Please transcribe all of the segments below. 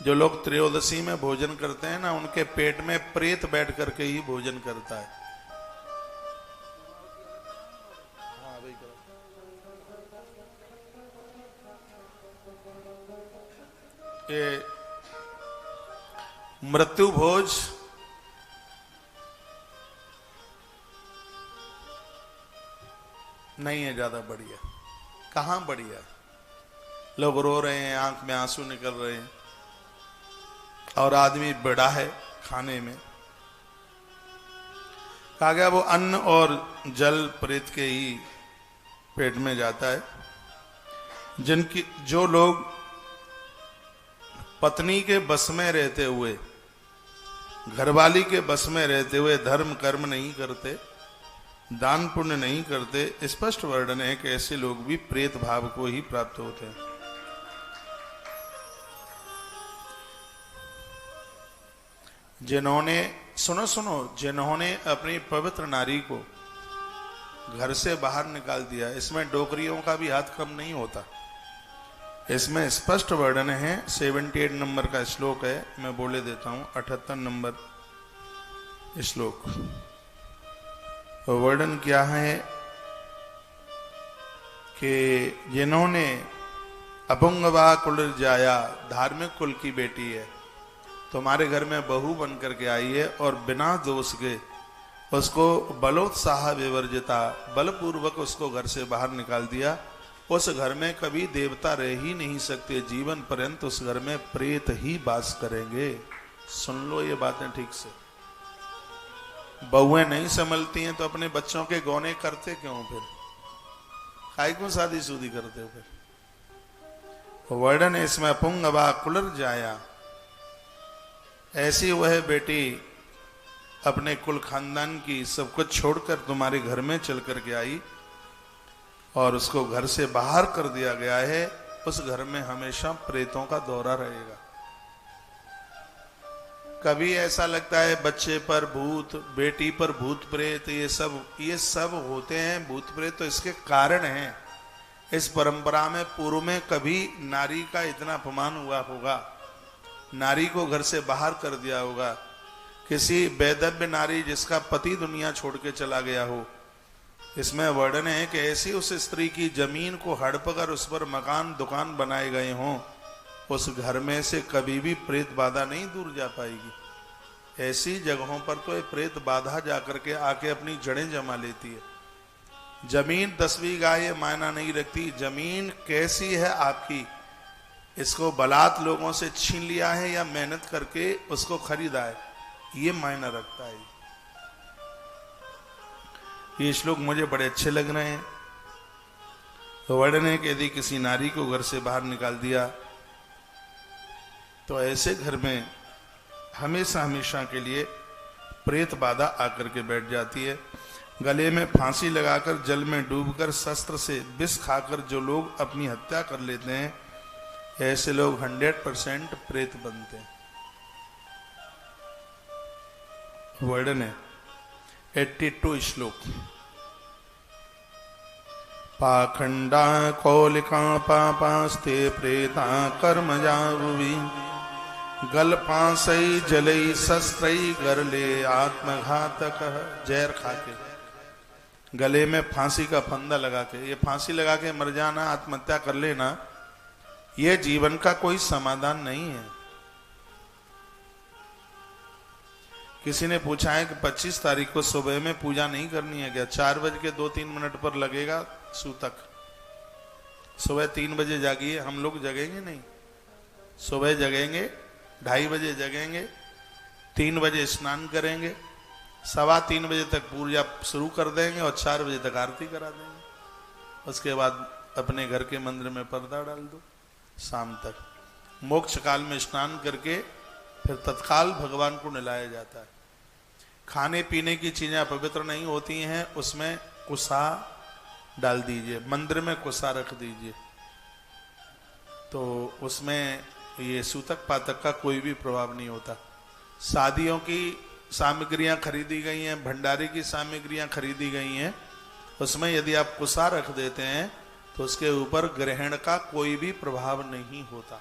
जो लोग त्रयोदशी में भोजन करते हैं ना, उनके पेट में प्रेत बैठ करके ही भोजन करता है। हाँ भाई करो। ये मृत्यु भोज नहीं है ज्यादा बढ़िया। कहां बढ़िया? लोग रो रहे हैं, आंख में आंसू निकल रहे हैं, और आदमी बड़ा है खाने में। कहा गया वो अन्न और जल प्रेत के ही पेट में जाता है। जो लोग पत्नी के बस में रहते हुए, घरवाली के बस में रहते हुए धर्म कर्म नहीं करते, दान पुण्य नहीं करते, स्पष्ट वर्णन है कि ऐसे लोग भी प्रेत भाव को ही प्राप्त होते हैं। जिन्होंने सुनो जिन्होंने अपनी पवित्र नारी को घर से बाहर निकाल दिया, इसमें डोकरियों का भी हाथ कम नहीं होता। इसमें स्पष्ट वर्णन है। 78 नंबर का श्लोक है, मैं बोले देता हूं। 78 नंबर श्लोक वर्णन क्या है कि जिन्होंने अपुंगवा कुल जाया, धार्मिक कुल की बेटी है, तुम्हारे घर में बहू बन करके आई है और बिना दोष के उसको बलोत्साह विवर्जिता, बलपूर्वक उसको घर से बाहर निकाल दिया, उस घर में कभी देवता रह ही नहीं सकते। जीवन पर्यंत उस घर में प्रेत ही वास करेंगे। सुन लो ये बातें ठीक से। बहुएं नहीं संभलती हैं तो अपने बच्चों के गौने करते क्यों? फिर काय क्यों शादी शुदी करते हो? फिर वर्णन है इसमें पुंगवा कुलर जाया, ऐसी वह बेटी अपने कुल खानदान की सब कुछ छोड़कर तुम्हारे घर में चल करके आई और उसको घर से बाहर कर दिया गया है। उस घर में हमेशा प्रेतों का दौरा रहेगा। कभी ऐसा लगता है बच्चे पर भूत, बेटी पर भूत प्रेत, ये सब होते हैं भूत प्रेत, तो इसके कारण हैं। इस परंपरा में पूर्व में कभी नारी का इतना अपमान हुआ होगा, नारी को घर से बाहर कर दिया होगा। किसी वैधव्य नारी जिसका पति दुनिया छोड़ के चला गया हो, इसमें वर्णन है कि ऐसी उस स्त्री की जमीन को हड़प कर उस पर मकान दुकान बनाए गए हों, उस घर में से कभी भी प्रेत बाधा नहीं दूर जा पाएगी। ऐसी जगहों पर तो ये प्रेत बाधा जाकर के आके अपनी जड़ें जमा लेती है। जमीन 10वीं गाय मायना नहीं रखती। जमीन कैसी है आपकी, इसको बलात् लोगों से छीन लिया है या मेहनत करके उसको खरीदा है, ये मायना रखता है। ये श्लोक मुझे बड़े अच्छे लग रहे हैं। तो वर्णन है कि यदि किसी नारी को घर से बाहर निकाल दिया तो ऐसे घर में हमेशा हमेशा के लिए प्रेत बाधा आकर के बैठ जाती है। गले में फांसी लगाकर जल में डूबकर शस्त्र से विष खाकर जो लोग अपनी हत्या कर लेते हैं, ऐसे लोग 100% प्रेत बनते हैं। वर्णन है 82 श्लोक। पाखंडा कौलिका पापास्ते प्रेता कर्म जावुवी, गल पासई जलई शस्त्रई गरले आत्मघातक। जहर खाके गले में फांसी का फंदा लगा के, ये फांसी लगा के मर जाना, आत्महत्या कर लेना, ये जीवन का कोई समाधान नहीं है। किसी ने पूछा है कि 25 तारीख को सुबह में पूजा नहीं करनी है क्या? 4 बज के 2-3 मिनट पर लगेगा सूतक। सुबह 3 बजे जागिए। हम लोग जगेंगे नहीं, सुबह जगेंगे, 2:30 बजे जगेंगे, 3 बजे स्नान करेंगे, 2:15 बजे तक पूजा शुरू कर देंगे और 4 बजे तक आरती करा देंगे। उसके बाद अपने घर के मंदिर में पर्दा डाल दो। शाम तक मोक्ष काल में स्नान करके फिर तत्काल भगवान को नहलाया जाता है। खाने पीने की चीजें पवित्र नहीं होती हैं, उसमें कुसा डाल दीजिए, मंदिर में कुसा रख दीजिए, तो उसमें ये सूतक पातक का कोई भी प्रभाव नहीं होता। शादियों की सामग्रियां खरीदी गई हैं, भंडारे की सामग्रियां खरीदी गई हैं, उसमें यदि आप कुसा रख देते हैं तो उसके ऊपर ग्रहण का कोई भी प्रभाव नहीं होता।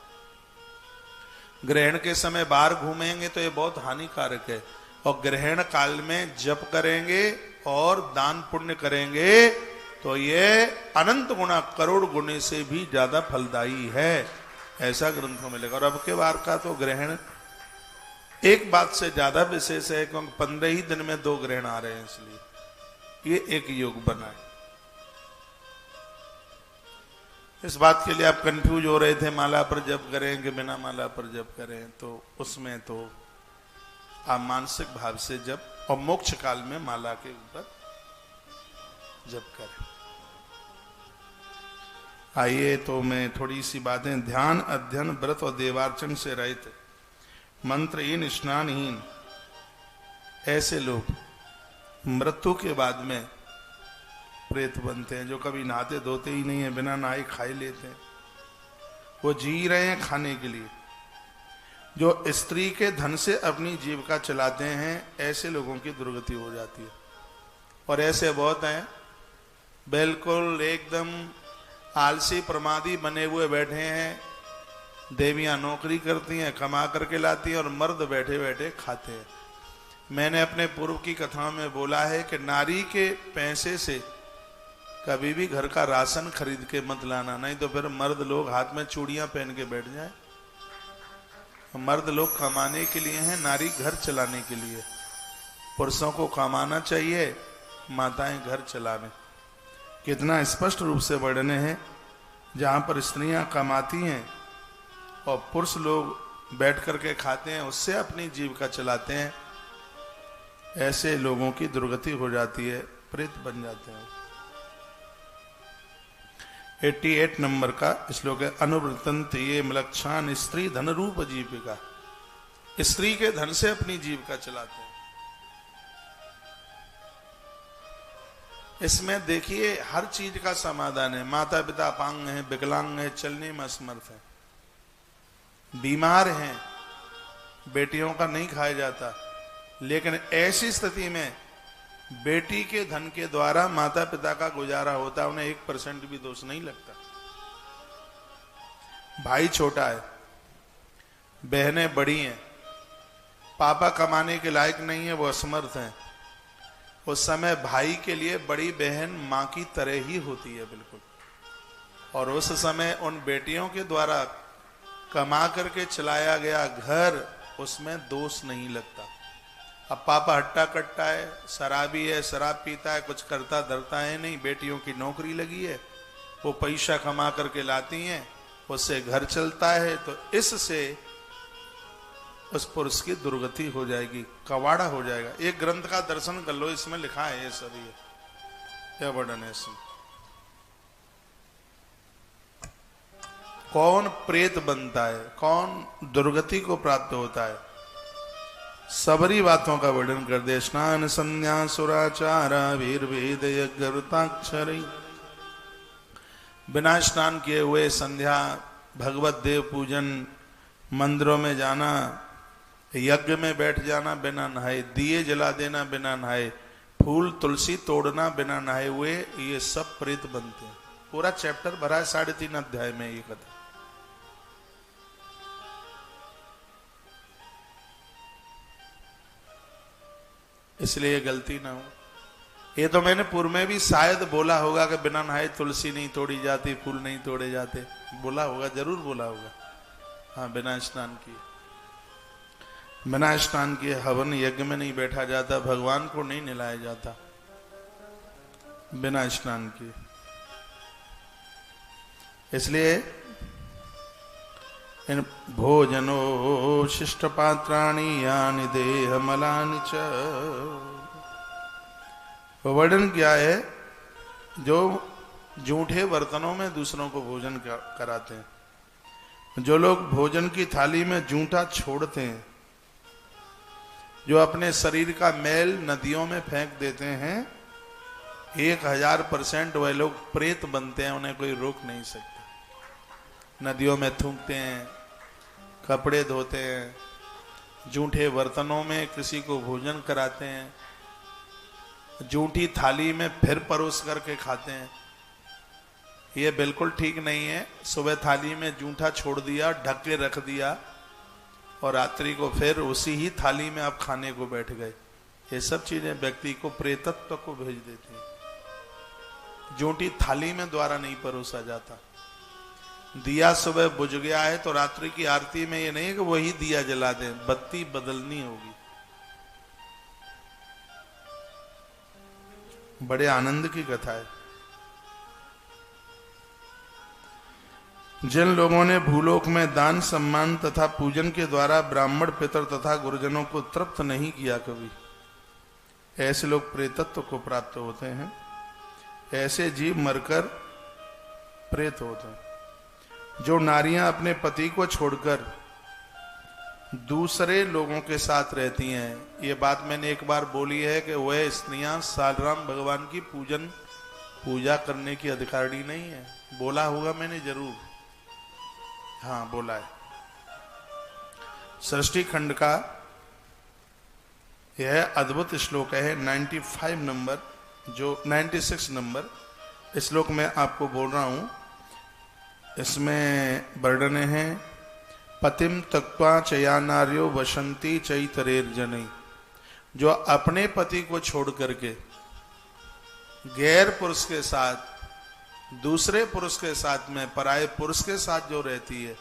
ग्रहण के समय बाहर घूमेंगे तो ये बहुत हानिकारक है। और ग्रहण काल में जप करेंगे और दान पुण्य करेंगे तो ये अनंत गुना, करोड़ गुने से भी ज्यादा फलदायी है, ऐसा ग्रंथों में लिखा। और अब के बार का तो ग्रहण एक बात से ज्यादा विशेष है क्योंकि 15 ही दिन में 2 ग्रहण आ रहे हैं, इसलिए ये एक योग बना है। इस बात के लिए आप कंफ्यूज हो रहे थे माला पर जप करें कि बिना माला पर जप करें, तो उसमें तो आप मानसिक भाव से जप और मोक्ष काल में माला के ऊपर जप करें। आइए तो मैं थोड़ी सी बातें, ध्यान, अध्ययन, व्रत और देवार्चन से रहित, मंत्रहीन, स्नानहीन ऐसे लोग मृत्यु के बाद में प्रेत बनते हैं। जो कभी नहाते धोते ही नहीं है, बिना नहाए खा ही लेते हैं, वो जी रहे हैं खाने के लिए। जो स्त्री के धन से अपनी जीविका चलाते हैं, ऐसे लोगों की दुर्गति हो जाती है। और ऐसे बहुत हैं, बिल्कुल एकदम आलसी प्रमादी बने हुए बैठे हैं। देवियां नौकरी करती हैं, कमा करके लाती हैं, और मर्द बैठे बैठे खाते हैं। मैंने अपने पूर्व की कथाओं में बोला है कि नारी के पैसे से कभी भी घर का राशन खरीद के मत लाना, नहीं तो फिर मर्द लोग हाथ में चूड़ियां पहन के बैठ जाएं। मर्द लोग कमाने के लिए हैं, नारी घर चलाने के लिए। पुरुषों को कमाना चाहिए, माताएं घर चलाने। कितना स्पष्ट रूप से वर्णन है, जहां पर स्त्रियां कमाती हैं और पुरुष लोग बैठ करके खाते हैं, उससे अपनी जीविका चलाते हैं, ऐसे लोगों की दुर्गति हो जाती है, प्रेत बन जाते हैं। 88 नंबर का श्लोक है, अनुवृतंत ये मलक्षान स्त्री धन रूप जीविका। स्त्री के धन से अपनी जीविका चलाते हैं। इसमें देखिए हर चीज का समाधान है। माता पिता अपांग हैं, विकलांग हैं, चलने में असमर्थ हैं, बीमार हैं, बेटियों का नहीं खाया जाता, लेकिन ऐसी स्थिति में बेटी के धन के द्वारा माता पिता का गुजारा होता, उन्हें 1% भी दोष नहीं लगता। भाई छोटा है, बहनें बड़ी हैं, पापा कमाने के लायक नहीं है, वो असमर्थ हैं, उस समय भाई के लिए बड़ी बहन मां की तरह ही होती है बिल्कुल। और उस समय उन बेटियों के द्वारा कमा करके चलाया गया घर, उसमें दोष नहीं लगता। अब पापा हट्टा कट्टा है, शराबी है, शराब पीता है, कुछ करता धरता है नहीं, बेटियों की नौकरी लगी है, वो पैसा कमा करके लाती हैं, उससे घर चलता है, तो इससे उस पुरुष की दुर्गति हो जाएगी, कवाड़ा हो जाएगा। एक ग्रंथ का दर्शन कर लो, इसमें लिखा है ये सब, ये क्या वर्णन है इसमें। कौन प्रेत बनता है, कौन दुर्गति को प्राप्त होता है, सबरी बातों का वर्णन कर दे। स्नान संध्या सुराचारा वीर वेद यज्ञाक्षरी। बिना स्नान किए हुए संध्या, भगवत देव पूजन, मंदिरों में जाना, यज्ञ में बैठ जाना बिना नहाए, दिए जला देना बिना नहाए, फूल तुलसी तोड़ना बिना नहाए हुए, ये सब प्रेत बनते हैं। पूरा चैप्टर भरा है 3.5 अध्याय में ये कथा। इसलिए गलती ना हो। ये तो मैंने पूर्व में भी शायद बोला होगा कि बिना नहाए तुलसी नहीं तोड़ी जाती, फूल नहीं तोड़े जाते, बोला होगा, जरूर बोला होगा। हाँ, बिना स्नान किए, बिना स्नान किए हवन यज्ञ में नहीं बैठा जाता, भगवान को नहीं नहलाया जाता बिना स्नान किए। इसलिए इन भोजनो शिष्ट पात्राणि यानि देह मलानि च। वर्णन क्या है, जो जूठे बर्तनों में दूसरों को भोजन कराते हैं, जो लोग भोजन की थाली में जूठा छोड़ते हैं, जो अपने शरीर का मैल नदियों में फेंक देते हैं, 1000% वह लोग प्रेत बनते हैं, उन्हें कोई रोक नहीं सकता। नदियों में थूकते हैं, कपड़े धोते हैं, जूठे बर्तनों में किसी को भोजन कराते हैं, जूठी थाली में फिर परोस करके खाते हैं। ये बिल्कुल ठीक नहीं है। सुबह थाली में जूठा छोड़ दिया, ढक के रख दिया, और रात्रि को फिर उसी ही थाली में आप खाने को बैठ गए। ये सब चीजें व्यक्ति को प्रेतत्व को भेज देती हैं। जोंटी थाली में द्वारा नहीं परोसा जाता। दिया सुबह बुझ गया है तो रात्रि की आरती में ये नहीं है कि वही दिया जला दें, बत्ती बदलनी होगी। बड़े आनंद की कथा है। जिन लोगों ने भूलोक में दान सम्मान तथा पूजन के द्वारा ब्राह्मण पितर तथा गुरुजनों को तृप्त नहीं किया कभी, ऐसे लोग प्रेतत्व को प्राप्त होते हैं। ऐसे जीव मरकर प्रेत होते हैं। जो नारियां अपने पति को छोड़कर दूसरे लोगों के साथ रहती हैं, ये बात मैंने एक बार बोली है कि वह स्त्रियां सालराम भगवान की पूजा करने की अधिकारी नहीं है। बोला होगा मैंने जरूर, हाँ बोला है। सृष्टि खंड का यह अद्भुत श्लोक है 95 नंबर, जो 96 नंबर श्लोक में आपको बोल रहा हूं। इसमें वर्णन है, पतिम तक्वा चया नार्यो वसंती चैतरेर जनै। जो अपने पति को छोड़ करके गैर पुरुष के साथ, दूसरे पुरुष के साथ में, पराये पुरुष के साथ जो रहती है,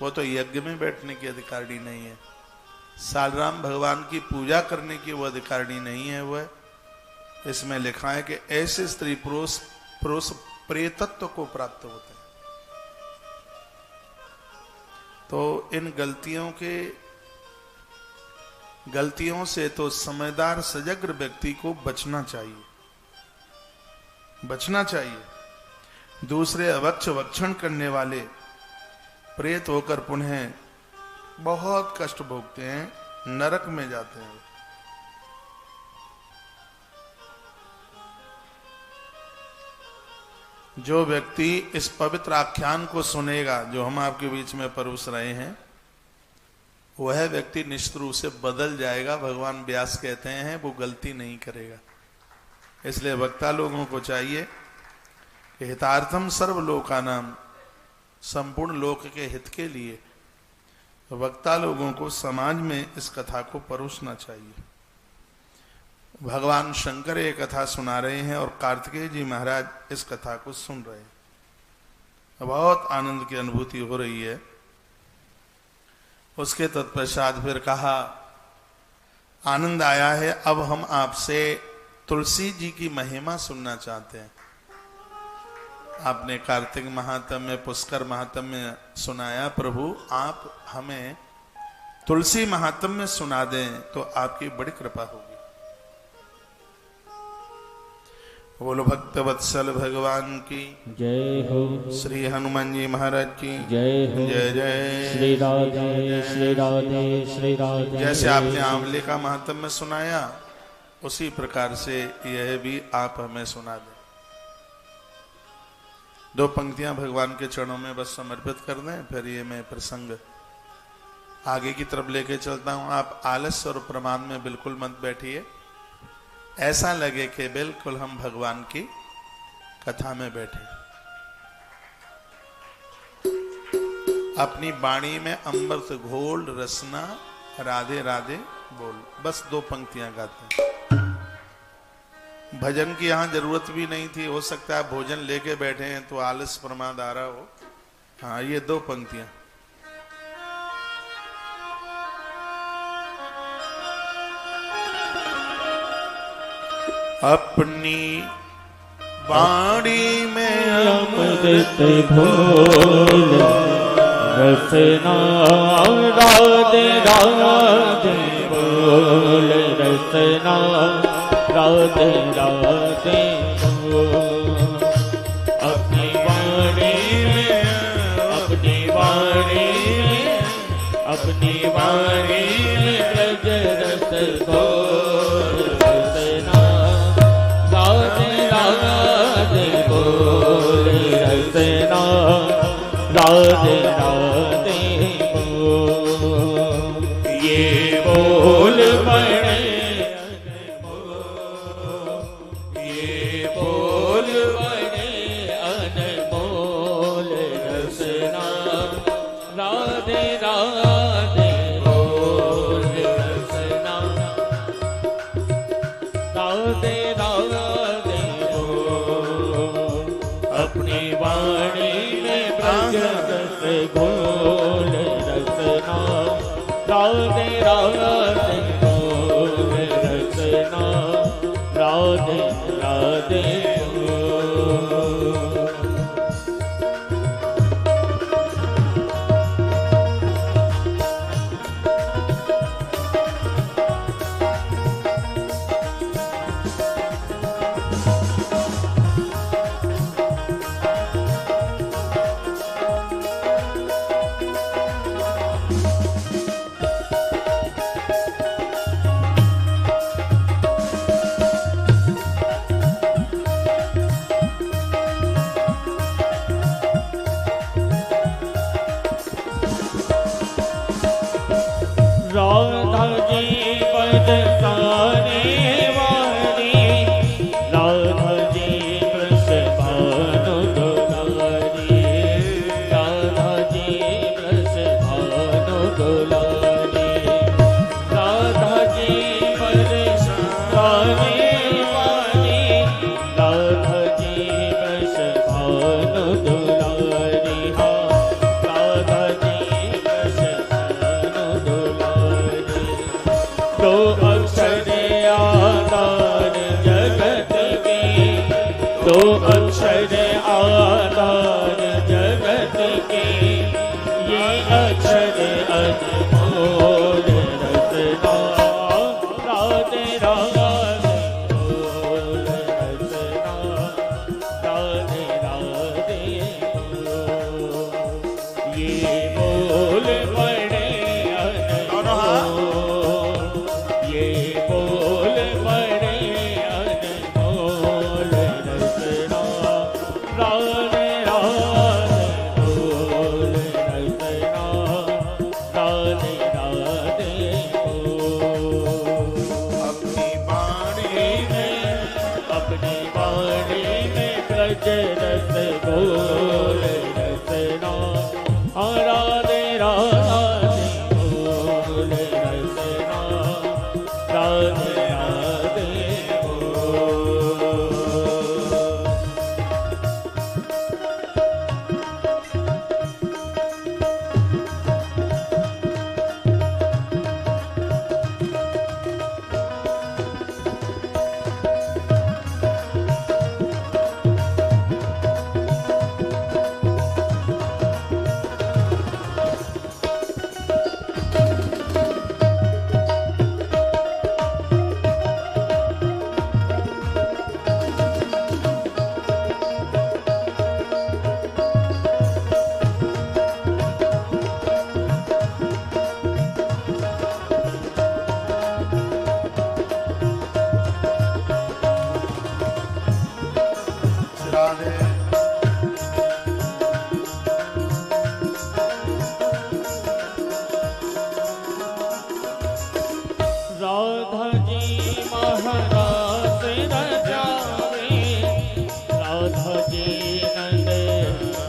वो तो यज्ञ में बैठने की अधिकारी नहीं है। सालराम भगवान की पूजा करने की वो अधिकारी नहीं है। वह इसमें लिखा है कि ऐसे स्त्री पुरुष प्रेतत्व को प्राप्त होते हैं। तो इन गलतियों से तो समझदार सजग व्यक्ति को बचना चाहिए। दूसरे अवक्ष वक्षण करने वाले प्रेत होकर पुनः बहुत कष्ट भोगते हैं, नरक में जाते हैं। जो व्यक्ति इस पवित्र आख्यान को सुनेगा जो हम आपके बीच में परोस रहे हैं, वह व्यक्ति निश्चित रूप से बदल जाएगा। भगवान व्यास कहते हैं वो गलती नहीं करेगा। इसलिए वक्ता लोगों को चाहिए कि हितार्थम सर्वलोकानाम, संपूर्ण लोक के हित के लिए वक्ता लोगों को समाज में इस कथा को परोसना चाहिए। भगवान शंकर ये कथा सुना रहे हैं और कार्तिकेय जी महाराज इस कथा को सुन रहे हैं। बहुत आनंद की अनुभूति हो रही है। उसके तत्पश्चात फिर कहा, आनंद आया है, अब हम आपसे तुलसी जी की महिमा सुनना चाहते हैं। आपने कार्तिक महात्म्य, पुष्कर महात्म्य सुनाया, प्रभु आप हमें तुलसी महात्म्य सुना दें तो आपकी बड़ी कृपा होगी। बोलो भक्त वत्सल भगवान की जय हो। श्री हनुमान जी महाराज की जय हो। जय जय श्री राधे श्री राधे श्री राधे। जैसे आपने आंवले का महात्म्य सुनाया, उसी प्रकार से यह भी आप हमें सुना दें। 2 पंक्तियां भगवान के चरणों में बस समर्पित कर दें, फिर ये मैं प्रसंग आगे की तरफ लेके चलता हूं। आप आलस्य और प्रमाद में बिल्कुल मत बैठिए। ऐसा लगे कि बिल्कुल हम भगवान की कथा में बैठे। अपनी वाणी में अमृत घोल रसना, राधे राधे बोल। बस 2 पंक्तियां गाते हैं। भजन की यहां जरूरत भी नहीं थी। हो सकता है भोजन लेके बैठे हैं तो आलस प्रमाद आ रहा हो। हाँ, ये 2 पंक्तियां। अपनी वाणी में अमृत घोल रसना, राधे राधे बोल रसना, राधे राधे बोल। अपनी वाणी में, अपनी वाणी में, अपनी वाणी में ब्रज रस घोल रसना, राधे राधे बोल रसना, राधे राधे बोल। ये बोल बड़े राधे राधे राधे राधे बोल रसना राधे राधे राधा जी पद सारे वारी राधा जी वृष भानु दुलारी राधा जी वृष भानु दुलारी राधा जी पद सारे वारी राधा जी वृष भानु दुलारी राधा जी वृष भानु दुलारी दो अक्षर आधार जगत के दो अक्षर आधार जगत के ये अक्षर अनमोल रसना राधे राधे बोल रसना राधे राधे बोल ये बोल बड़े अनमोल ये बोल बड़े अनमोल रसना राधे राधे बोल रसना राधे राधे बोल अपनी बाणी अपनी वाणी में ब्रज रस बोल रसना राधे राधे बोल रसना राधे राधे बोल राधे राधा जी महाराज रजावे राधा जी नंद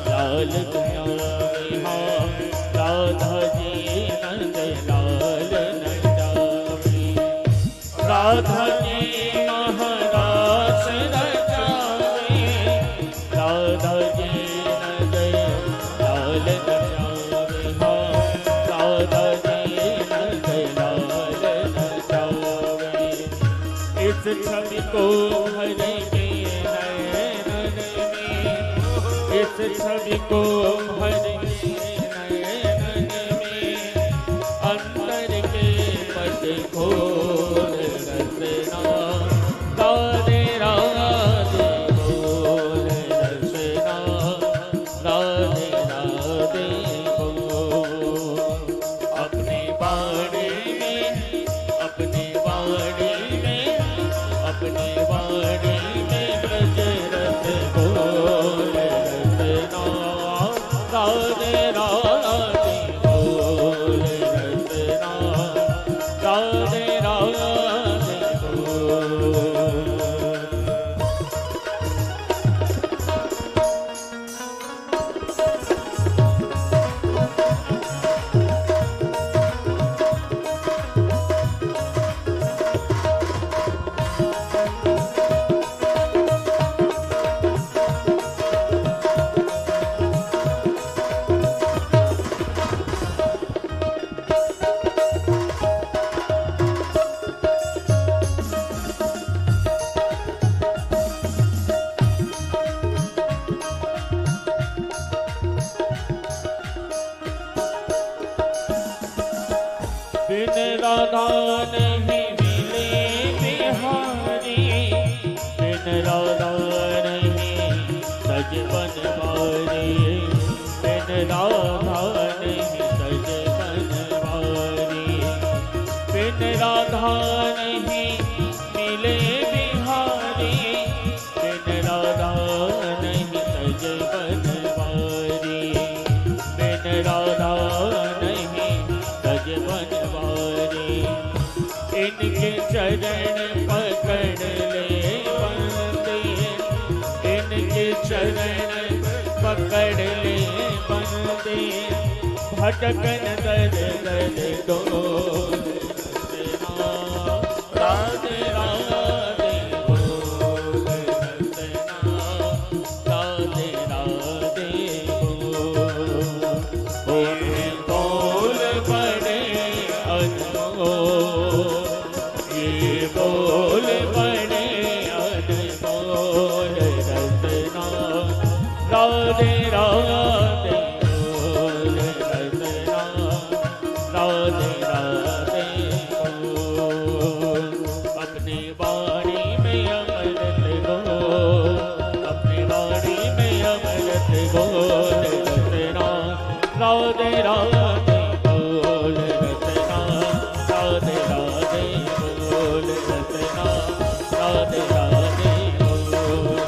लाल गुयावे हाँ राधा जी नंद लाल नंदावे राधा जी महाराज रजावे राधा जी नंद लाल नंदावे हाँ राधा जी नंद लाल नंदावे इस छवि को भर के नयन में इस छवि को भर के नयन में अंतर के पट खोल रसना राधे राधे बोल रसना राधे राधे बोल अपनी बाणी में अपनी वाणी में अपनी वाणी में ब्रज रस बोल रसना बिन राधा नहीं मिले बिहारी, बिन राधा नहीं सज बनवारी, बिन राधा नहीं सज बनवारी, बिन राधा नहीं मिले बिहारी, बिन राधा नहीं सज बनवारी, बिन राधा नहीं सज बनवारी। इनके चरण पकड़ ले बंदे, इनके चरण पकड़ ले बंदे, भटकन दर दर दो राधे राधे बोल रतना, राधे राधे बोल बड़े अनमोल, ये बोल बड़े अनमोल रतना, राधे राधे बोल रतना, राधे राधे बोल। अपनी वाणी में अमृत घोल, अपनी वाणी में अमृत घोल रतना, राधे राधे बोल रतना, राधे राधे बोल रतना, राधे राधे बोल।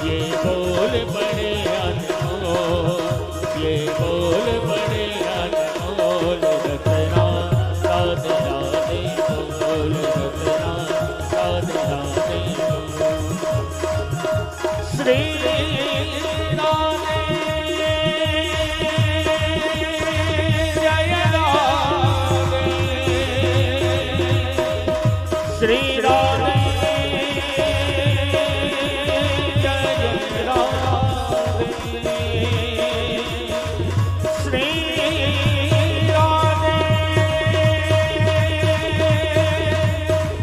ये बोल बड़े अनमोल, ये बोल बड़े अनमोल रतना, राधे राधे बोल रतना, राधे राधे बोल। श्री राधे जय राधे, श्री राधे जय राधे, श्री राधे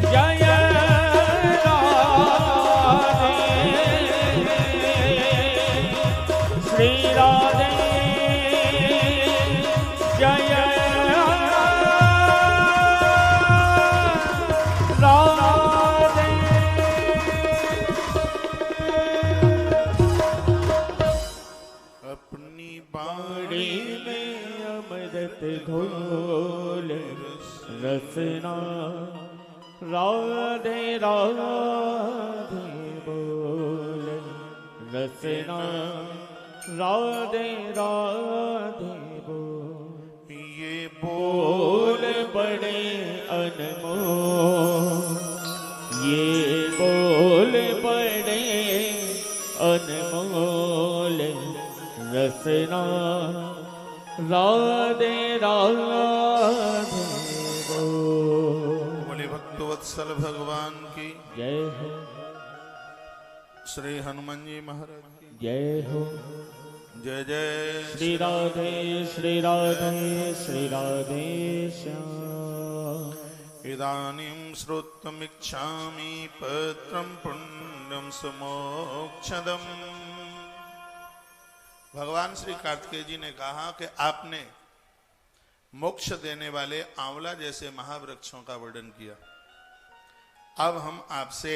जय राधे, श्री राधे जय राधे। अपनी बाड़ी में अमृत घोल रसना, राधे राधे बोल रसना, राधे राधे बोल। ये बोल बोल बड़े अनमोल, ये बोल बड़े अनमोल रसना, राधे राधे बोल। बोले भक्तवत्सल भगवान की जय हो, श्री हनुमान जी महाराज की जय हो। जय जय श्री राधे श्री राधे श्री राधे श्याम। इदानीं श्रोतुमिच्छामि पत्रं पुण्यं सुमोक्षदम्। भगवान श्री कार्तिकेय जी ने कहा कि आपने मोक्ष देने वाले आंवला जैसे महावृक्षों का वर्णन किया। अब हम आपसे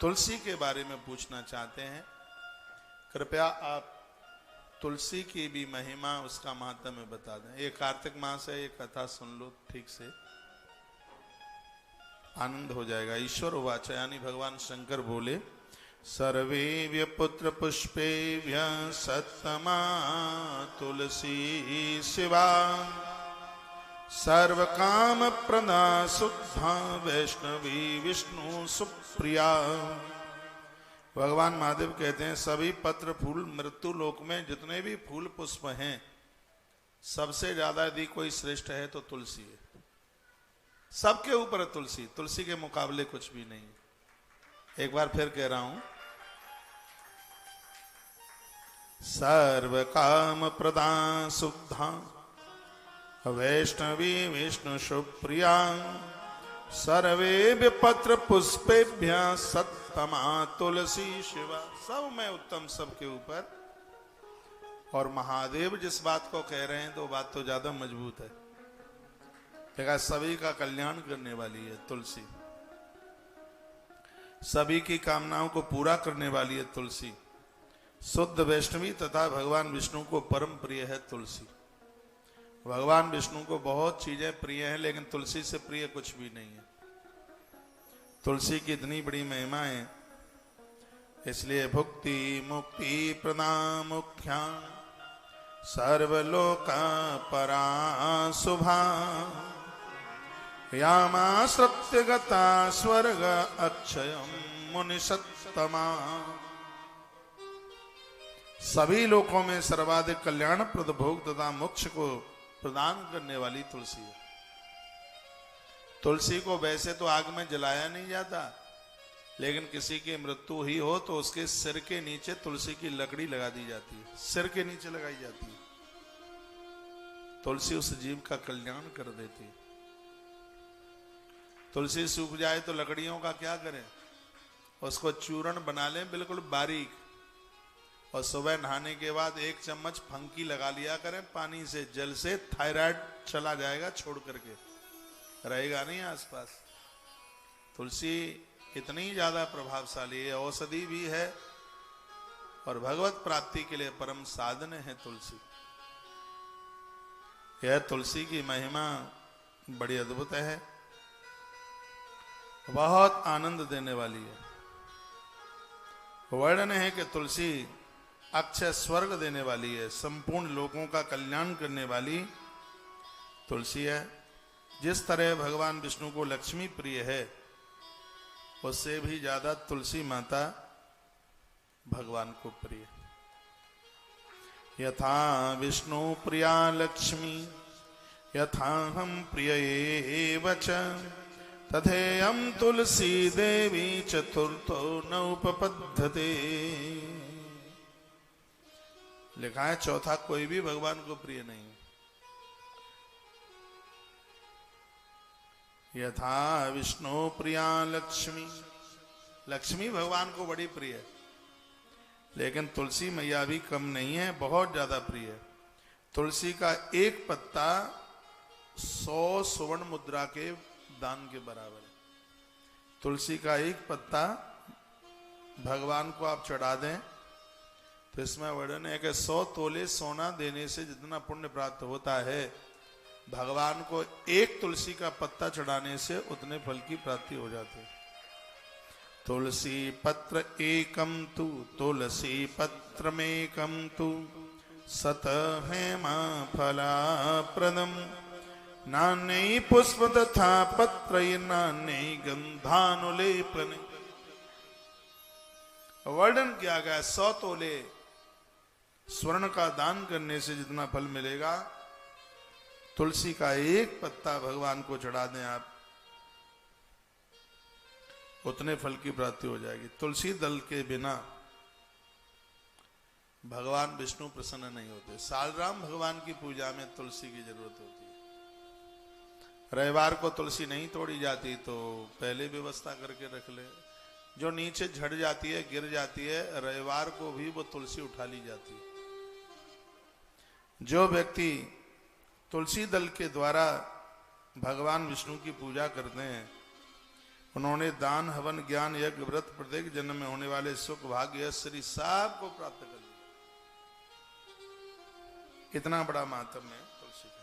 तुलसी के बारे में पूछना चाहते हैं। कृपया आप तुलसी की भी महिमा, उसका महात्म्य बता दें। ये कार्तिक मास है, ये कथा सुन लो ठीक से, आनंद हो जाएगा। ईश्वर उवाच, यानी भगवान शंकर बोले, सर्वेभ्य पुत्र पुष्पेभ्य सत्तमा तुलसी शिवा, सर्व काम प्रदा शुद्धा वैष्णवी विष्णु सुप्रिया। भगवान महादेव कहते हैं सभी पत्र फूल मृत्यु लोक में जितने भी फूल पुष्प हैं, सबसे ज्यादा यदि कोई श्रेष्ठ है तो तुलसी है। सबके ऊपर तुलसी, तुलसी के मुकाबले कुछ भी नहीं। एक बार फिर कह रहा हूं, सर्व काम प्रदान शुद्धा वैष्णवी विष्णु सुप्रिया, सर्वे पत्र पुष्पेभ्य सत्तमा तुलसी शिवा। सब में उत्तम सबके ऊपर। और महादेव जिस बात को कह रहे हैं तो बात तो ज्यादा मजबूत है। देखा, सभी का कल्याण करने वाली है तुलसी, सभी की कामनाओं को पूरा करने वाली है तुलसी। शुद्ध वैष्णवी तथा भगवान विष्णु को परम प्रिय है तुलसी। भगवान विष्णु को बहुत चीजें प्रिय हैं, लेकिन तुलसी से प्रिय कुछ भी नहीं है। तुलसी की इतनी बड़ी महिमा है, इसलिए भुक्ति मुक्ति प्रदामुख्या सर्वलोका परा शुभा यामाश्रित्य गता स्वर्ग अक्षयम मुनिषत्तमा। सभी लोकों में सर्वाधिक कल्याणप्रद भोग तथा मोक्ष को प्रदान करने वाली तुलसी है। तुलसी को वैसे तो आग में जलाया नहीं जाता, लेकिन किसी की मृत्यु ही हो तो उसके सिर के नीचे तुलसी की लकड़ी लगा दी जाती है, सिर के नीचे लगाई जाती है। तुलसी उस जीव का कल्याण कर देती है। तुलसी सूख जाए तो लकड़ियों का क्या करें, उसको चूर्ण बना लें बिल्कुल बारीक, और सुबह नहाने के बाद 1 चम्मच फंकी लगा लिया करें पानी से, जल से थायराइड चला जाएगा, छोड़ करके रहेगा नहीं आसपास। तुलसी इतनी ज्यादा प्रभावशाली है, औषधि भी है और भगवत प्राप्ति के लिए परम साधन है तुलसी। यह तुलसी की महिमा बड़ी अद्भुत है, बहुत आनंद देने वाली है। वर्णन है कि तुलसी अक्षय स्वर्ग देने वाली है, संपूर्ण लोगों का कल्याण करने वाली तुलसी है। जिस तरह भगवान विष्णु को लक्ष्मी प्रिय है, उससे भी ज्यादा तुलसी माता भगवान को प्रिय। यथा विष्णु प्रिया लक्ष्मी यथा हम प्रिय एव च तथेयं तुलसी देवी चतुर्थो न उपपद्यते। लिखा है चौथा कोई भी भगवान को प्रिय नहीं। यथा विष्णु प्रिया लक्ष्मी, लक्ष्मी भगवान को बड़ी प्रिय है, लेकिन तुलसी मैया भी कम नहीं है, बहुत ज्यादा प्रिय है। तुलसी का एक पत्ता 100 स्वर्ण मुद्रा के दान के बराबर है। तुलसी का एक पत्ता भगवान को आप चढ़ा दें तो इसमें वर्णन है कि 100 तोले सोना देने से जितना पुण्य प्राप्त होता है, भगवान को एक तुलसी का पत्ता चढ़ाने से उतने फल की प्राप्ति हो जाती है। तुलसी पत्र एकम तु तुलसी पत्रमेकम तु सत हेमा फला प्रदम नान्य पुष्प तथा पत्र नान्य गंधानुलेपन। वर्णन किया गया 100 तोले स्वर्ण का दान करने से जितना फल मिलेगा, तुलसी का एक पत्ता भगवान को चढ़ा दें आप, उतने फल की प्राप्ति हो जाएगी। तुलसी दल के बिना भगवान विष्णु प्रसन्न नहीं होते। सालराम भगवान की पूजा में तुलसी की जरूरत होती है। रविवार को तुलसी नहीं तोड़ी जाती तो पहले व्यवस्था करके रख ले। जो नीचे झड़ जाती है, गिर जाती है, रविवार को भी वो तुलसी उठा ली जाती है। जो व्यक्ति तुलसी दल के द्वारा भगवान विष्णु की पूजा करते हैं, उन्होंने दान हवन ज्ञान यज्ञ व्रत प्रत्येक जन्म में होने वाले सुख भाग्य श्री सब को प्राप्त कर लिया। इतना बड़ा मातम है तुलसी का।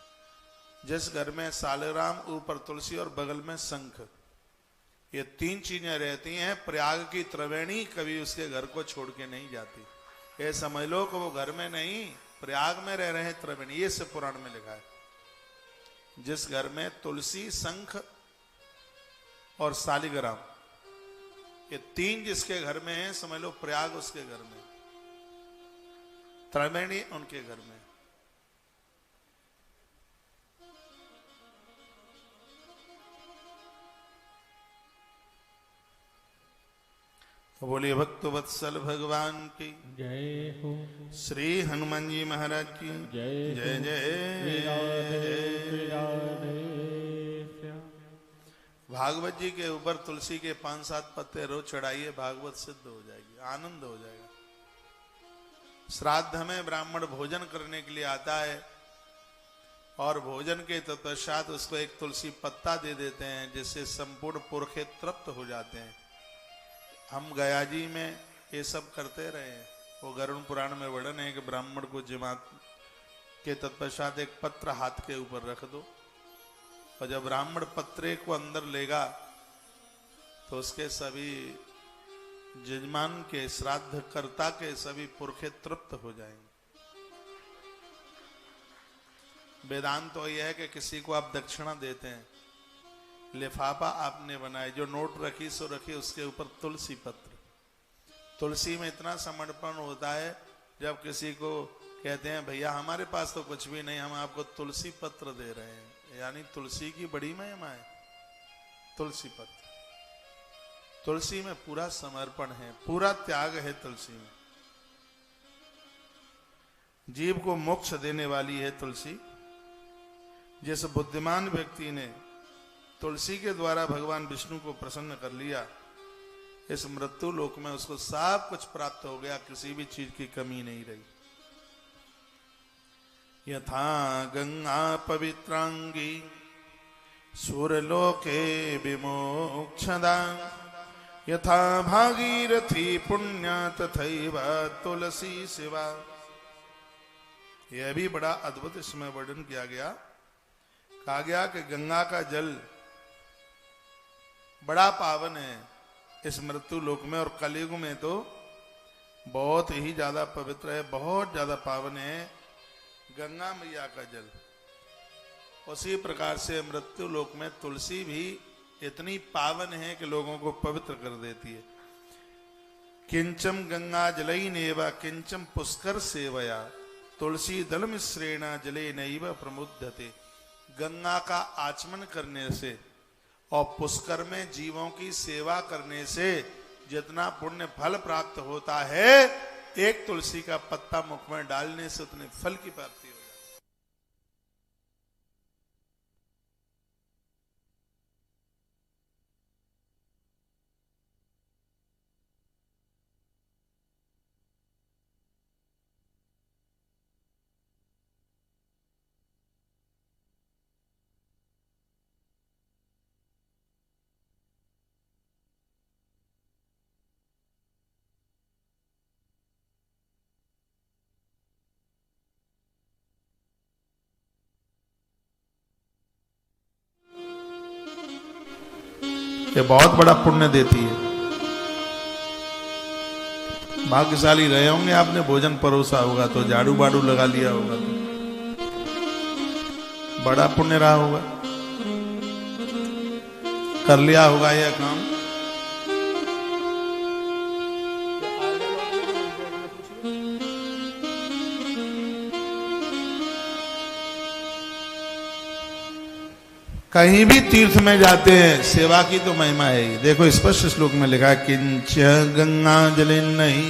जिस घर में सालग्राम, ऊपर तुलसी और बगल में शंख, ये 3 चीजें रहती हैं, प्रयाग की त्रिवेणी कभी उसके घर को छोड़ के नहीं जाती। ये समझ लो कि वो घर में नहीं, प्रयाग में रह रहे हैं त्रिवेणी। ये सब पुराण में लिखा है। जिस घर में तुलसी, शंख और सालिग्राम, ये 3 जिसके घर में है, समझ लो प्रयाग उसके घर में, त्रिवेणी उनके घर में। बोलिए भक्त वत्सल भगवान की जय हो। श्री हनुमान जी महाराज की जय जय हो। जय। श्री राधे श्याम। भागवत जी के ऊपर तुलसी के 5-7 पत्ते रोज चढ़ाइए, भागवत सिद्ध हो जाएगी, आनंद हो जाएगा। श्राद्ध में ब्राह्मण भोजन करने के लिए आता है और भोजन के तत्पश्चात उसको एक तुलसी पत्ता दे देते हैं, जिससे संपूर्ण पुरखे तृप्त हो जाते हैं। हम गया जी में ये सब करते रहे हैं। वो गरुड़ पुराण में वर्णन है कि ब्राह्मण को जिमात के तत्पश्चात एक पत्र हाथ के ऊपर रख दो, और जब ब्राह्मण पत्रे को अंदर लेगा तो उसके सभी जजमान के, श्राद्ध कर्ता के सभी पुरखे तृप्त हो जाएंगे। वेदांत तो यह है कि किसी को आप दक्षिणा देते हैं, लिफाफा आपने बनाए, जो नोट रखी सो रखी, उसके ऊपर तुलसी पत्र। तुलसी में इतना समर्पण होता है, जब किसी को कहते हैं भैया हमारे पास तो कुछ भी नहीं, हम आपको तुलसी पत्र दे रहे हैं, यानी तुलसी की बड़ी महिमा है। तुलसी पत्र, तुलसी में पूरा समर्पण है, पूरा त्याग है तुलसी में। जीव को मोक्ष देने वाली है तुलसी। जिस बुद्धिमान व्यक्ति ने तुलसी के द्वारा भगवान विष्णु को प्रसन्न कर लिया, इस मृत्यु लोक में उसको सब कुछ प्राप्त हो गया, किसी भी चीज की कमी नहीं रही। यथा गंगा पवित्रांगी सूरलोके विमोक्षदा, यथा भागीरथी पुण्या तथैव तुलसी शिवा। यह भी बड़ा अद्भुत इसमें वर्णन किया गया। कहा गया कि गंगा का जल बड़ा पावन है इस मृत्यु लोक में, और कलयुग में तो बहुत ही ज्यादा पवित्र है, बहुत ज्यादा पावन है गंगा मैया का जल। उसी प्रकार से मृत्यु लोक में तुलसी भी इतनी पावन है कि लोगों को पवित्र कर देती है। किंचम गंगा जलई नेवा किंचम पुष्कर सेवया, तुलसी दल मिश्रेण जले नैव प्रमुद्धते। गंगा का आचमन करने से और पुष्कर में जीवों की सेवा करने से जितना पुण्य फल प्राप्त होता है, एक तुलसी का पत्ता मुख में डालने से उतने फल की प्राप्ति हो जाती है। ये बहुत बड़ा पुण्य देती है। भाग्यशाली रहे होंगे, आपने भोजन परोसा होगा तो, झाड़ू बाड़ू लगा लिया होगा तो बड़ा पुण्य रहा होगा, कर लिया होगा यह काम। कहीं भी तीर्थ में जाते हैं, सेवा की तो महिमा है ही। देखो स्पष्ट श्लोक में लिखा है, किंच गंगा जले नहीं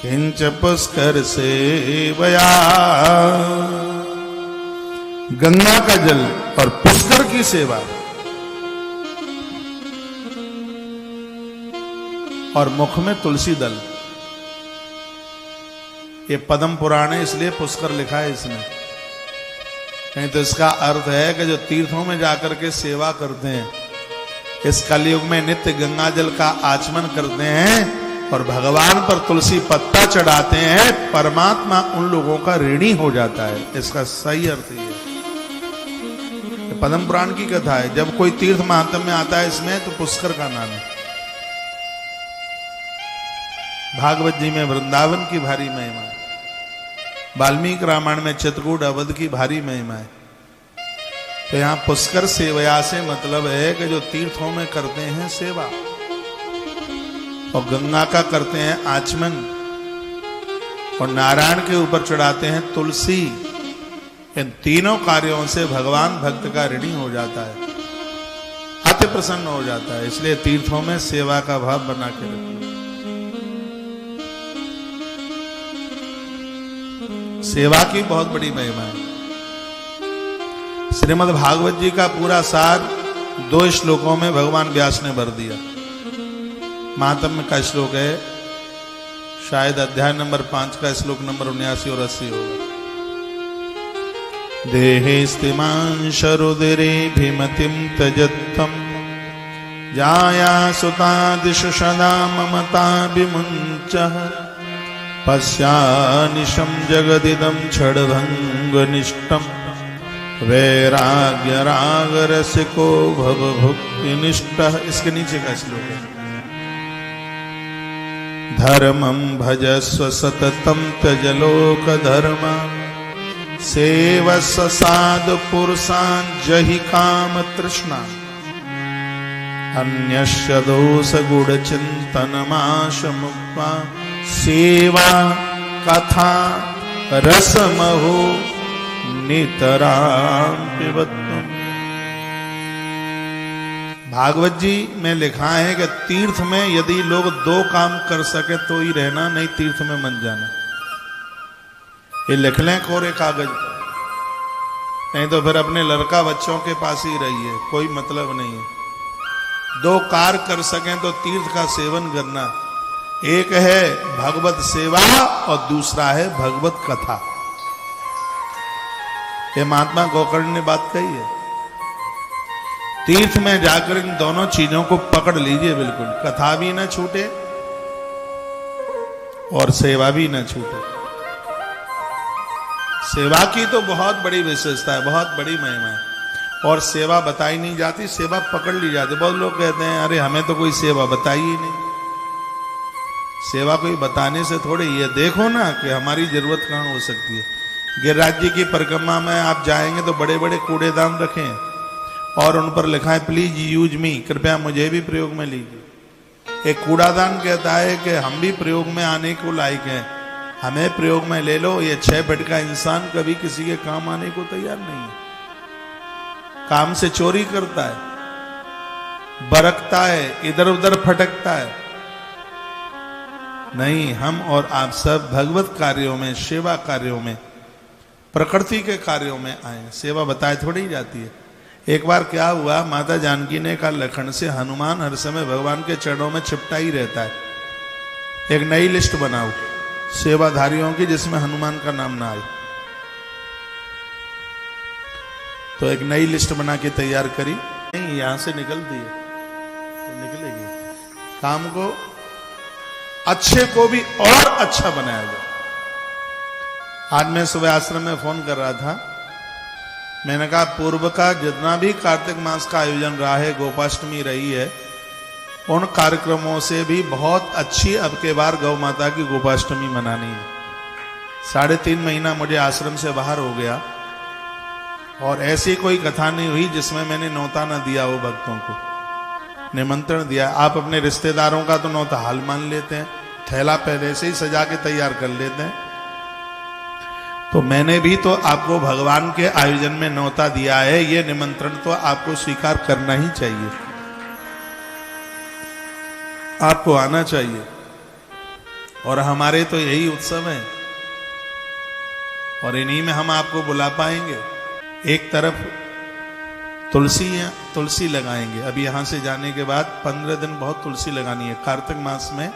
किंच पुष्कर सेवया। गंगा का जल और पुष्कर की सेवा, और मुख में तुलसी दल। ये पद्म पुराण है, इसलिए पुष्कर लिखा है इसमें। नहीं तो इसका अर्थ है कि जो तीर्थों में जाकर के सेवा करते हैं, इस कलयुग में नित्य गंगा जल का आचमन करते हैं और भगवान पर तुलसी पत्ता चढ़ाते हैं, परमात्मा उन लोगों का ऋणी हो जाता है। इसका सही अर्थ ये है। पद्म पुराण की कथा है। जब कोई तीर्थ महात्म्य में आता है इसमें, तो पुष्कर का नाम है। भागवत जी में वृंदावन की भारी महिमा है। वाल्मीकि रामायण में चित्रकूट अवध की भारी महिमा है। तो यहां पुष्कर सेवया से मतलब है कि जो तीर्थों में करते हैं सेवा, और गंगा का करते हैं आचमन, और नारायण के ऊपर चढ़ाते हैं तुलसी, इन तीनों कार्यों से भगवान भक्त का ऋणी हो जाता है, अति प्रसन्न हो जाता है। इसलिए तीर्थों में सेवा का भाव बना के रखिए। सेवा की बहुत बड़ी महिमा है। श्रीमद् भागवत जी का पूरा सार 2 श्लोकों में भगवान व्यास ने भर दिया। महात्म्य का श्लोक है, शायद अध्याय नंबर 5 का श्लोक नंबर 79 और 80 होगा। देहेस्तिमां शरुदिरे भीमतिं त्यजत्वं जाया सुतादिषु सदा ममता विमुञ्चः पश्यानिशं जगदिदं क्षडभङ्गनिष्ठं वैराग्यरागरसिको भवभुक्तिनिष्ठः। इसके नीचे का श्लोक है। धर्मं भजस्व सततं त्यज लोकधर्मा सेवस्व साधु पुरुषान् जहि काम तृष्णा अन्यस्य दोष गुण चिंतनमाश मुक्त्वा सेवा कथा रसमहो नितरां पिबत्वम्। भागवत जी में लिखा है कि तीर्थ में यदि लोग दो काम कर सके तो ही रहना, नहीं तीर्थ में मत जाना। ये लिख लें कोरे कागज पर, नहीं तो फिर अपने लड़का बच्चों के पास ही रहिए, कोई मतलब नहीं है। दो कार्य कर सकें तो तीर्थ का सेवन करना, एक है भगवत सेवा और दूसरा है भगवत कथा। ये महात्मा गोकर्ण ने बात कही है। तीर्थ में जाकर इन दोनों चीजों को पकड़ लीजिए बिल्कुल, कथा भी न छूटे और सेवा भी न छूटे। सेवा की तो बहुत बड़ी विशेषता है, बहुत बड़ी महिमा है, और सेवा बताई नहीं जाती, सेवा पकड़ ली जाती। बहुत लोग कहते हैं अरे हमें तो कोई सेवा बताई ही नहीं। सेवा कोई बताने से थोड़ी, ये देखो ना कि हमारी जरूरत कहाँ हो सकती है। गिरिराज जी की परिक्रमा में आप जाएंगे तो बड़े बड़े कूड़ेदान रखें और उन पर लिखा है प्लीज यूज मी, कृपया मुझे भी प्रयोग में लीजिए। एक कूड़ादान कहता है कि हम भी प्रयोग में आने को लायक हैं, हमें प्रयोग में ले लो। ये 6 फीट का इंसान कभी किसी के काम आने को तैयार नहीं है, काम से चोरी करता है, बरकता है, इधर उधर फटकता है। नहीं, हम और आप सब भगवत कार्यों में, सेवा कार्यों में, प्रकृति के कार्यों में आए। सेवा बताए थोड़ी जाती है। एक बार क्या हुआ, माता जानकी ने कहा लखन से हनुमान हर समय भगवान के चरणों में चिपटा ही रहता है, एक नई लिस्ट बनाओ सेवाधारियों की जिसमें हनुमान का नाम ना आए। तो एक नई लिस्ट बना के तैयार करी, नहीं यहां से निकलती है तो निकलेगी। काम को अच्छे को भी और अच्छा बनाया जाए। आज मैं सुबह आश्रम में फोन कर रहा था, मैंने कहा पूर्व का जितना भी कार्तिक मास का आयोजन रहा है, गोपाष्टमी रही है, उन कार्यक्रमों से भी बहुत अच्छी अब के बार गौ माता की गोपाष्टमी मनानी है। 3.5 महीना मुझे आश्रम से बाहर हो गया और ऐसी कोई कथा नहीं हुई जिसमें मैंने न्योता न दिया हो, भक्तों को निमंत्रण दिया। आप अपने रिश्तेदारों का तो न्योता हाल मान लेते हैं, थैला पहले से ही सजा के तैयार कर लेते हैं। तो मैंने भी तो आपको भगवान के आयोजन में न्योता दिया है, ये निमंत्रण तो आपको स्वीकार करना ही चाहिए, आपको आना चाहिए। और हमारे तो यही उत्सव है और इन्हीं में हम आपको बुला पाएंगे। एक तरफ तुलसी लगाएंगे, अभी यहां से जाने के बाद 15 दिन बहुत तुलसी लगानी है। कार्तिक मास में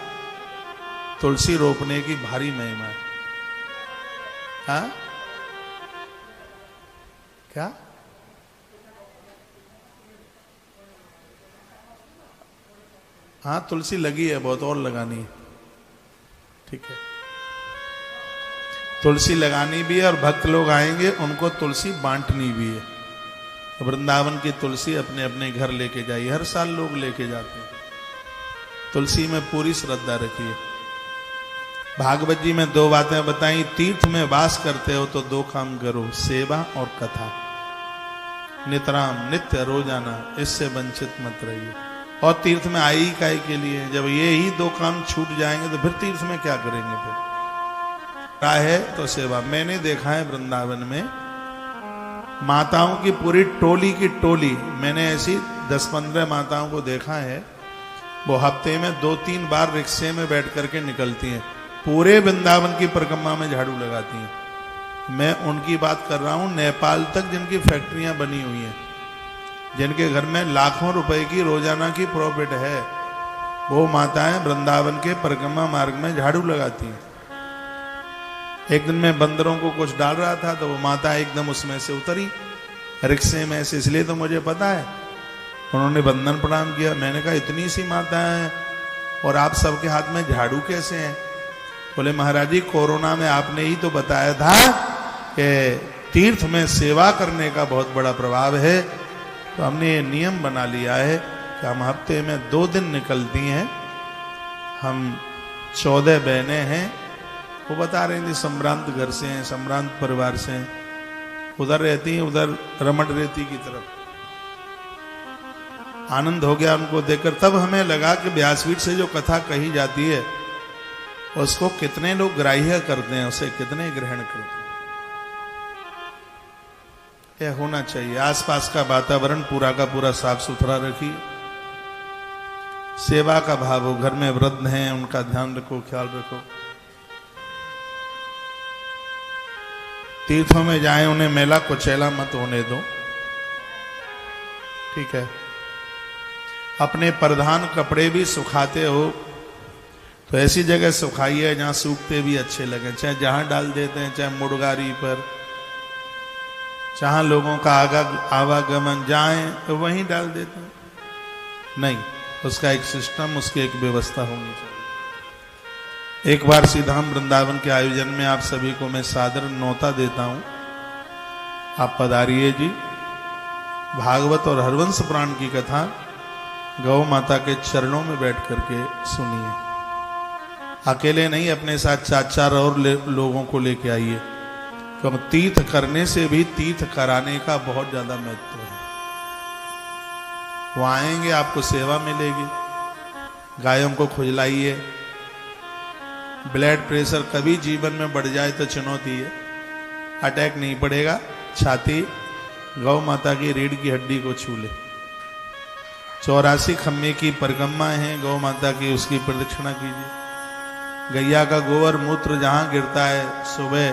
तुलसी रोपने की भारी महिमा है। हाँ क्या? हाँ तुलसी लगी है, बहुत और लगानी है। ठीक है, तुलसी लगानी भी है और भक्त लोग आएंगे उनको तुलसी बांटनी भी है। वृंदावन की तुलसी अपने अपने घर लेके जाइए, हर साल लोग लेके जाते हैं। तुलसी में पूरी श्रद्धा रखिए। भागवत जी में 2 बातें बताई, तीर्थ में वास करते हो तो 2 काम करो, सेवा और कथा। नितराम, नित्य रोजाना, इससे वंचित मत रहिए। और तीर्थ में आई काहे के लिए? जब ये ही 2 काम छूट जाएंगे तो फिर तीर्थ में क्या करेंगे? फिर है तो सेवा। मैंने देखा है वृंदावन में माताओं की पूरी टोली की टोली, मैंने ऐसी 10-15 माताओं को देखा है, वो हफ्ते में 2-3 बार रिक्शे में बैठ करके निकलती हैं, पूरे वृंदावन की परिक्रमा में झाड़ू लगाती हैं। मैं उनकी बात कर रहा हूं, नेपाल तक जिनकी फैक्ट्रियां बनी हुई हैं, जिनके घर में लाखों रुपए की रोजाना की प्रॉफिट है, वो माताएं वृंदावन के परिक्रमा मार्ग में झाड़ू लगाती हैं। एक दिन मैं बंदरों को कुछ डाल रहा था तो वो माता एकदम उसमें से उतरी रिक्शे में से, इसलिए तो मुझे पता है। उन्होंने बंदन प्रणाम किया। मैंने कहा इतनी सी माता है और आप सबके हाथ में झाड़ू कैसे हैं? बोले महाराज जी कोरोना में आपने ही तो बताया था कि तीर्थ में सेवा करने का बहुत बड़ा प्रभाव है, तो हमने ये नियम बना लिया है कि हम हफ्ते में 2 दिन निकलती हैं। हम 14 बहनें हैं, वो बता रही थी संभ्रांत घर से हैं, संभ्रांत परिवार से हैं, उधर रहती हैं, उधर रमण रेती की तरफ। आनंद हो गया उनको देखकर। तब हमें लगा कि व्यासपीठ से जो कथा कही जाती है उसको कितने लोग ग्राह्य करते हैं, उसे कितने ग्रहण करते हैं। यह होना चाहिए। आसपास का वातावरण पूरा का पूरा साफ सुथरा रखिए, सेवा का भाव हो। घर में वृद्ध हैं उनका ध्यान रखो, ख्याल रखो। तीर्थों में जाएं, उन्हें मेला कुचैला मत होने दो, ठीक है। अपने परिधान कपड़े भी सुखाते हो तो ऐसी जगह सुखाइए जहां सूखते भी अच्छे लगे, चाहे जहां डाल देते हैं, चाहे मुड़गारी पर, जहां लोगों का आवागमन जाए तो वहीं डाल देते हैं। नहीं, उसका एक सिस्टम, उसकी एक व्यवस्था होनी चाहिए। एक बार सीधाम वृंदावन के आयोजन में आप सभी को मैं सादर न्योता देता हूं, आप पधारिए जी। भागवत और हरवंश पुराण की कथा गौ माता के चरणों में बैठ करके सुनिए। अकेले नहीं, अपने साथ 4-4 और लोगों को लेके आइए, क्योंकि तीर्थ करने से भी तीर्थ कराने का बहुत ज्यादा महत्व है। वो आएंगे, आपको सेवा मिलेगी। गायों को खुजलाइए। ब्लड प्रेशर कभी जीवन में बढ़ जाए तो चुनौती है, अटैक नहीं पड़ेगा। छाती गौ माता की रीढ़ की हड्डी को छू ले। 84 खम्मे की परिक्रमा है गौ माता की, उसकी प्रदक्षिणा कीजिए। गैया का गोबर मूत्र जहां गिरता है सुबह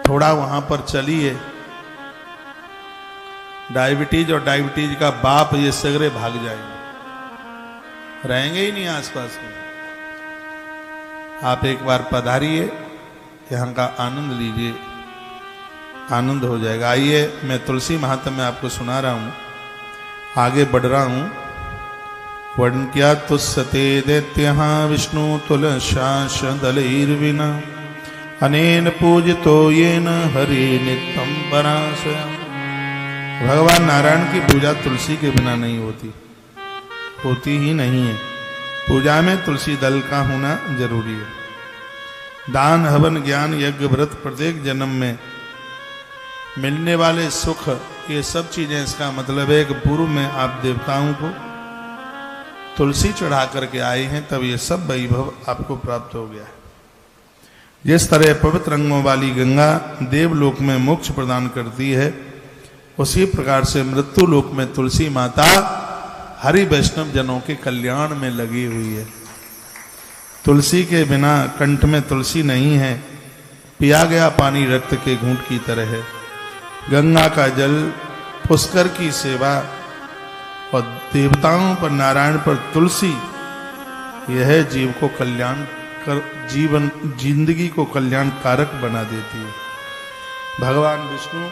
थोड़ा वहां पर चलिए। डायबिटीज और डायबिटीज का बाप ये सगरे भाग जाएंगे, रहेंगे ही नहीं आसपास में। आप एक बार पधारिए, यहां का आनंद लीजिए, आनंद हो जाएगा। आइए, मैं तुलसी महात्म्य आपको सुना रहा हूं, आगे बढ़ रहा हूं। वर्णन किया तुस्सते दैत्यः विष्णु तुलशास दलैर्विना अनेन पूजितो येन हरि नित्यं पराशया। भगवान नारायण की पूजा तुलसी के बिना नहीं होती, होती ही नहीं है। पूजा में तुलसी दल का होना जरूरी है। दान हवन ज्ञान यज्ञ व्रत प्रत्येक जन्म में मिलने वाले सुख, ये सब चीजें, इसका मतलब है कि पूर्व में आप देवताओं को तुलसी चढ़ा करके आए हैं, तब ये सब वैभव आपको प्राप्त हो गया है। जिस तरह पवित्र रंगों वाली गंगा देवलोक में मोक्ष प्रदान करती है, उसी प्रकार से मृत्यु लोक में तुलसी माता हरि वैष्णव जनों के कल्याण में लगी हुई है। तुलसी के बिना, कंठ में तुलसी नहीं है, पिया गया पानी रक्त के घूंट की तरह है। गंगा का जल, पुष्कर की सेवा और देवताओं पर, नारायण पर तुलसी, यह जीव को कल्याण कर, जीवन जिंदगी को कल्याण कारक बना देती है। भगवान विष्णु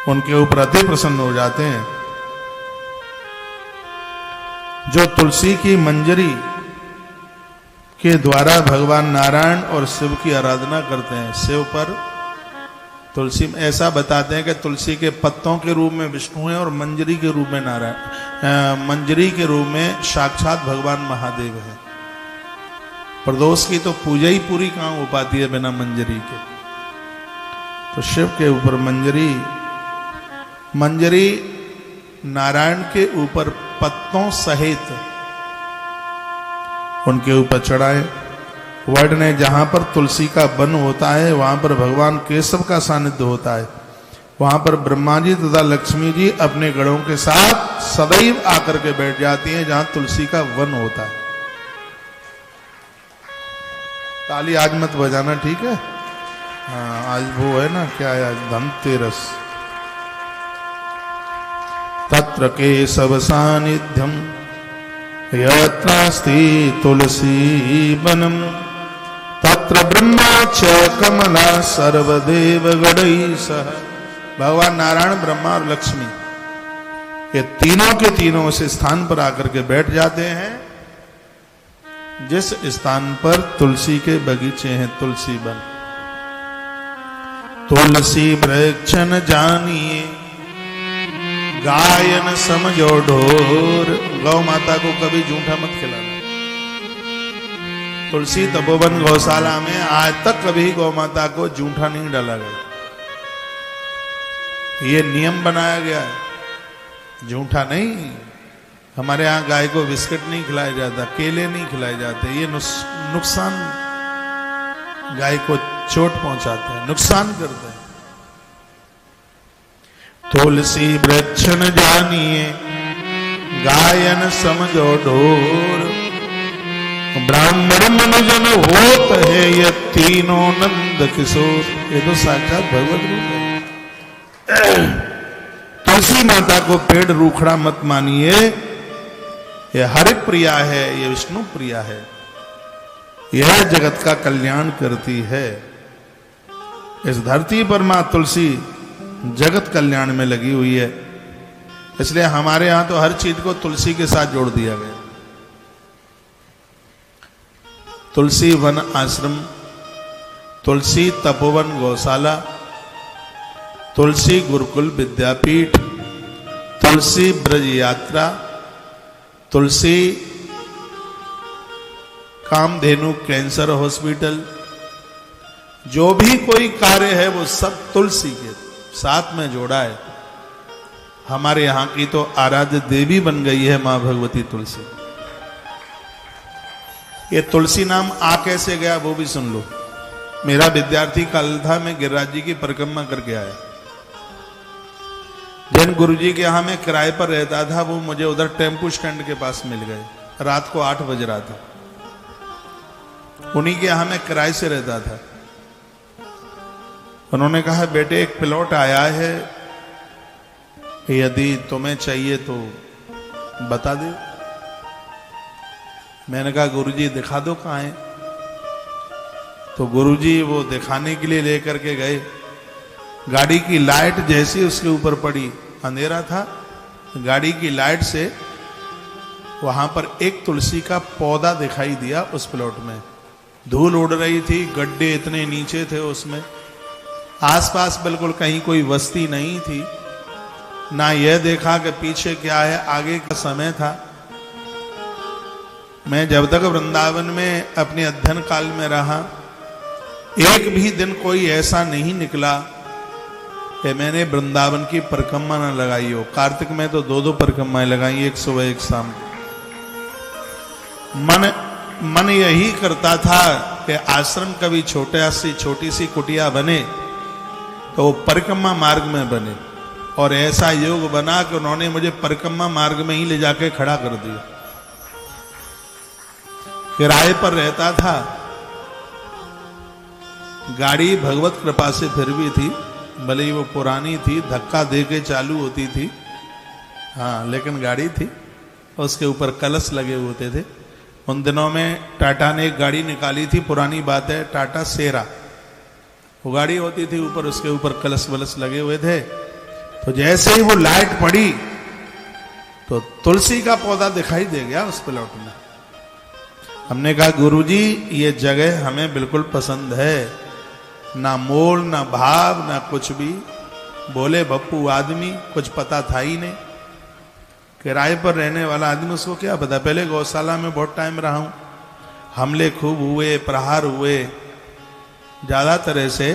उनके ऊपर अति प्रसन्न हो जाते हैं। जो तुलसी की मंजरी के द्वारा भगवान नारायण और शिव की आराधना करते हैं, शिव पर तुलसी, ऐसा बताते हैं कि तुलसी के पत्तों के रूप में विष्णु है और मंजरी के रूप में नारायण, मंजरी के रूप में साक्षात भगवान महादेव है। प्रदोष की तो पूजा ही पूरी कहां हो पाती है बिना मंजरी के। तो शिव के ऊपर मंजरी, मंजरी नारायण के ऊपर पत्तों सहित उनके ऊपर चढ़ाए। वर्ण ने जहां पर तुलसी का वन होता है वहां पर भगवान केशव का सानिध्य होता है। वहां पर ब्रह्मा जी तथा लक्ष्मी जी अपने गणों के साथ सदैव आकर के बैठ जाती हैं जहां तुलसी का वन होता है। ताली आज मत बजाना, ठीक है? हाँ, आज वो है ना, क्या है आज, धनतेरस। तत्र केशव सानिध्यम यत्रास्ति तुलसी वनम तत्र ब्रह्मा च कमला सर्वदेव गणैः सह। भगवान नारायण, ब्रह्मा और लक्ष्मी ये तीनों के तीनों उस स्थान पर आकर के बैठ जाते हैं जिस स्थान पर तुलसी के बगीचे हैं, तुलसी वन। तुलसी वृक्ष न जानिए गायन समझो ढोर। गौ माता को कभी जूठा मत खिलाना। तुलसी तपोवन गौशाला में आज तक कभी गौ माता को जूठा नहीं डाला गया। ये नियम बनाया गया है, जूठा नहीं। हमारे यहाँ गाय को बिस्किट नहीं खिलाया जाता, केले नहीं खिलाए जाते। ये नुकसान, गाय को चोट पहुंचाते हैं, नुकसान करते हैं। तुलसी वृक्ष न जानिए गायन समझो ढोर। ब्राह्मण मनुजन होत है ये तीनों नंद किशोर। ये तो साक्षात भगवत रूप है। तुलसी माता को पेड़ रूखड़ा मत मानिए। यह हरि प्रिया है, यह विष्णु प्रिया है, यह जगत का कल्याण करती है। इस धरती पर मां तुलसी जगत कल्याण में लगी हुई है। इसलिए हमारे यहां तो हर चीज को तुलसी के साथ जोड़ दिया गया। तुलसी वन आश्रम, तुलसी तपोवन गौशाला, तुलसी गुरुकुल विद्यापीठ, तुलसी ब्रज यात्रा, तुलसी कामधेनु कैंसर हॉस्पिटल, जो भी कोई कार्य है वो सब तुलसी के साथ में जोड़ा है। हमारे यहाँ की तो आराध्य देवी बन गई है मां भगवती तुलसी। ये तुलसी नाम आ कैसे गया वो भी सुन लो। मेरा विद्यार्थी कल था, मैं गिरिराज जी की परिक्रमा करके आया। जिन गुरुजी के यहाँ मैं किराए पर रहता था वो मुझे उधर टेम्पू स्टैंड के पास मिल गए। रात को 8 बज रहा था। उन्हीं के यहाँ मैं किराए से रहता था। उन्होंने कहा, बेटे एक प्लॉट आया है, यदि तुम्हें चाहिए तो बता दो। मैंने कहा, गुरुजी दिखा दो कहाँ है। तो गुरुजी वो दिखाने के लिए लेकर के गए। गाड़ी की लाइट जैसी उसके ऊपर पड़ी, अंधेरा था, गाड़ी की लाइट से वहां पर एक तुलसी का पौधा दिखाई दिया। उस प्लॉट में धूल उड़ रही थी, गड्ढे इतने नीचे थे उसमें, आसपास बिल्कुल कहीं कोई बस्ती नहीं थी। ना यह देखा कि पीछे क्या है, आगे का समय था। मैं जब तक वृंदावन में अपने अध्ययन काल में रहा, एक भी दिन कोई ऐसा नहीं निकला कि मैंने वृंदावन की परिक्रमा न लगाई हो। कार्तिक में तो 2-2 परिक्रमाएं लगाई, एक सुबह एक शाम। मन यही करता था कि आश्रम कभी छोटी सी कुटिया बने तो वो परिक्रमा मार्ग में बने। और ऐसा योग बना कि उन्होंने मुझे परिक्रमा मार्ग में ही ले जाके खड़ा कर दिया। किराए पर रहता था, गाड़ी भगवत कृपा से फिर भी थी, भले ही वो पुरानी थी, धक्का दे के चालू होती थी, हाँ, लेकिन गाड़ी थी। उसके ऊपर कलश लगे होते थे। उन दिनों में टाटा ने एक गाड़ी निकाली थी, पुरानी बात है, टाटा सेरा। वो गाड़ी होती थी, ऊपर उसके ऊपर कलश वलश लगे हुए थे। तो जैसे ही वो लाइट पड़ी तो तुलसी का पौधा दिखाई दे गया उस प्लॉट में। हमने कहा, गुरुजी ये जगह हमें बिल्कुल पसंद है, ना मोल ना भाव ना कुछ भी। बोले बप्पू आदमी, कुछ पता था ही नहीं, किराए पर रहने वाला आदमी, उसको क्या पता। पहले गौशाला में बहुत टाइम रहा हूं, हमले खूब हुए, प्रहार हुए ज्यादा तरह से।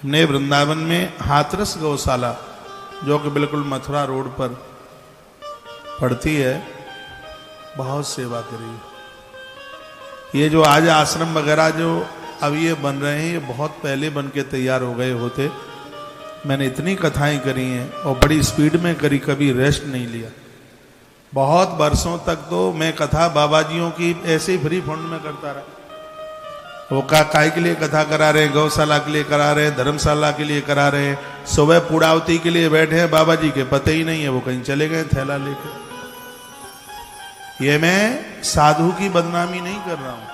हमने वृंदावन में हाथरस गौशाला, जो कि बिल्कुल मथुरा रोड पर पड़ती है, बहुत सेवा करी। ये जो आज आश्रम वगैरह जो अब ये बन रहे हैं, ये बहुत पहले बन के तैयार हो गए होते। मैंने इतनी कथाएं करी हैं और बड़ी स्पीड में करी, कभी रेस्ट नहीं लिया। बहुत वर्षों तक तो मैं कथा बाबाजियों की ऐसे ही फ्री फंड में करता रहा। वो काय के लिए कथा करा रहे, गौशाला के लिए करा रहे, धर्मशाला के लिए करा रहे, सुबह पूर्णावती के लिए बैठे हैं, बाबा जी के पते ही नहीं है, वो कहीं चले गए थैला लेकर। ये मैं साधु की बदनामी नहीं कर रहा हूं,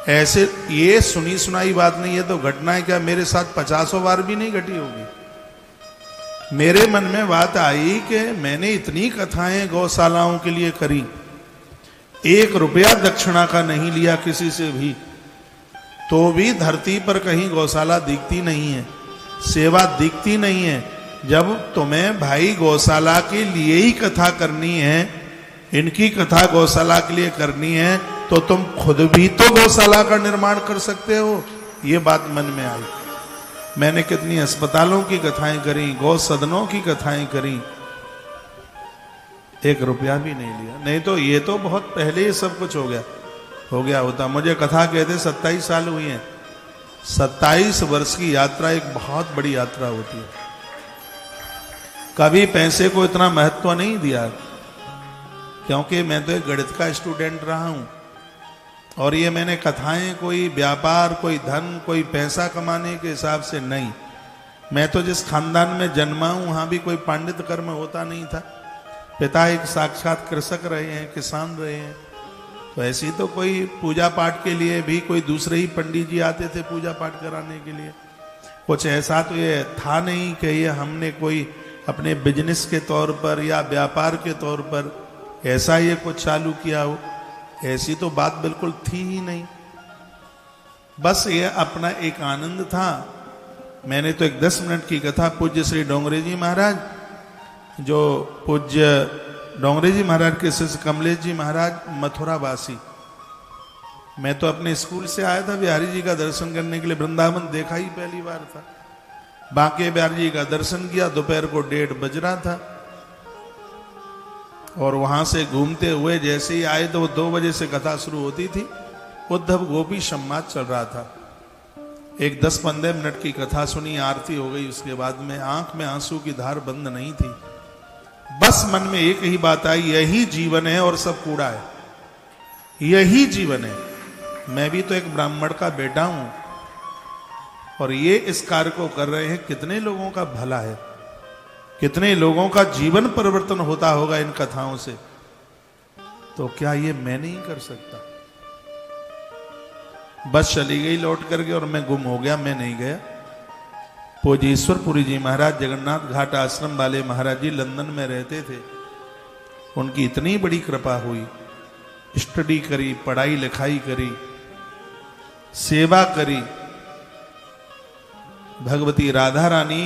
ऐसे ये सुनी सुनाई बात नहीं है, तो घटनाएं क्या मेरे साथ 50 बार भी नहीं घटी होगी। मेरे मन में बात आई कि मैंने इतनी कथाएं गौशालाओं के लिए करी, 1 रुपया दक्षिणा का नहीं लिया किसी से भी, तो भी धरती पर कहीं गौशाला दिखती नहीं है, सेवा दिखती नहीं है। जब तुम्हें भाई गौशाला के लिए ही कथा करनी है, इनकी कथा गौशाला के लिए करनी है, तो तुम खुद भी तो गौशाला का निर्माण कर सकते हो। ये बात मन में आई। मैंने कितनी अस्पतालों की कथाएं करी, गौ सदनों की कथाएं करी, 1 रुपया भी नहीं लिया। नहीं तो ये तो बहुत पहले ही सब कुछ हो गया होता। मुझे कथा कहते 27 साल हुई हैं। 27 वर्ष की यात्रा एक बहुत बड़ी यात्रा होती है। कभी पैसे को इतना महत्व नहीं दिया, क्योंकि मैं तो एक गणित का स्टूडेंट रहा हूं, और ये मैंने कथाएं कोई व्यापार, कोई धन, कोई पैसा कमाने के हिसाब से नहीं। मैं तो जिस खानदान में जन्मा हूं वहां भी कोई पांडित कर्म होता नहीं था। पिता एक साक्षात कृषक रहे हैं, किसान रहे हैं, तो ऐसी तो कोई पूजा पाठ के लिए भी कोई दूसरे ही पंडित जी आते थे पूजा पाठ कराने के लिए। कुछ ऐसा तो ये था नहीं कि ये हमने कोई अपने बिजनेस के तौर पर या व्यापार के तौर पर ऐसा ये कुछ चालू किया हो, ऐसी तो बात बिल्कुल थी ही नहीं। बस ये अपना एक आनंद था। मैंने तो एक 10 मिनट की कथा पूज्य श्री डोंगरे जी महाराज, जो पूज्य डोंगरे जी महाराज के शिष्य कमलेश जी महाराज मथुरा वासी, मैं तो अपने स्कूल से आया था बिहारी जी का दर्शन करने के लिए। वृंदावन देखा ही पहली बार था। बांके बिहारी जी का दर्शन किया, दोपहर को 1:30 बज रहा था, और वहां से घूमते हुए जैसे ही आए तो 2 बजे से कथा शुरू होती थी। उद्धव गोपी संवाद चल रहा था। एक 10-15 मिनट की कथा सुनी, आरती हो गई। उसके बाद में आंख में आंसू की धार बंद नहीं थी। बस मन में एक ही बात आई, यही जीवन है और सब कूड़ा है, यही जीवन है। मैं भी तो एक ब्राह्मण का बेटा हूं, और ये इस कार्य को कर रहे हैं। कितने लोगों का भला है, कितने लोगों का जीवन परिवर्तन होता होगा इन कथाओं से, तो क्या ये मैं नहीं कर सकता? बस चली गई लौट करके, और मैं गुम हो गया, मैं नहीं गया। पूजीश्वरपुरी जी महाराज जगन्नाथ घाट आश्रम वाले महाराज जी लंदन में रहते थे। उनकी इतनी बड़ी कृपा हुई, स्टडी करी, पढ़ाई लिखाई करी, सेवा करी। भगवती राधा रानी,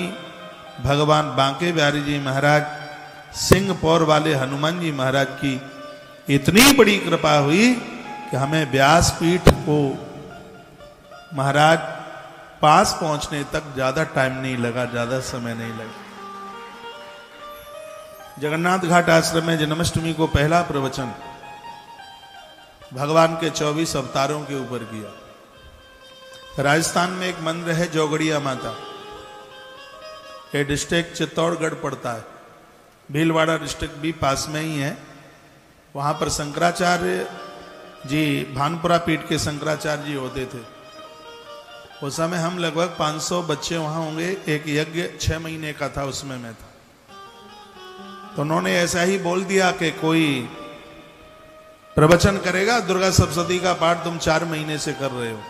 भगवान बांके बिहारी जी महाराज, सिंहपौर वाले हनुमान जी महाराज की इतनी बड़ी कृपा हुई कि हमें व्यासपीठ को महाराज पास पहुंचने तक ज्यादा टाइम नहीं लगा, ज्यादा समय नहीं लगा। जगन्नाथ घाट आश्रम में जन्माष्टमी को पहला प्रवचन भगवान के 24 अवतारों के ऊपर किया। राजस्थान में एक मंदिर है जोगड़िया माता, ये डिस्ट्रिक्ट चित्तौड़गढ़ पड़ता है, भीलवाड़ा डिस्ट्रिक्ट भी पास में ही है। वहां पर शंकराचार्य जी, भानपुरा पीठ के शंकराचार्य जी होते थे। उस समय हम लगभग 500 बच्चे वहां होंगे। एक यज्ञ 6 महीने का था, उसमें मैं था। तो उन्होंने ऐसा ही बोल दिया कि कोई प्रवचन करेगा, दुर्गा सप्तशती का पाठ तुम 4 महीने से कर रहे हो।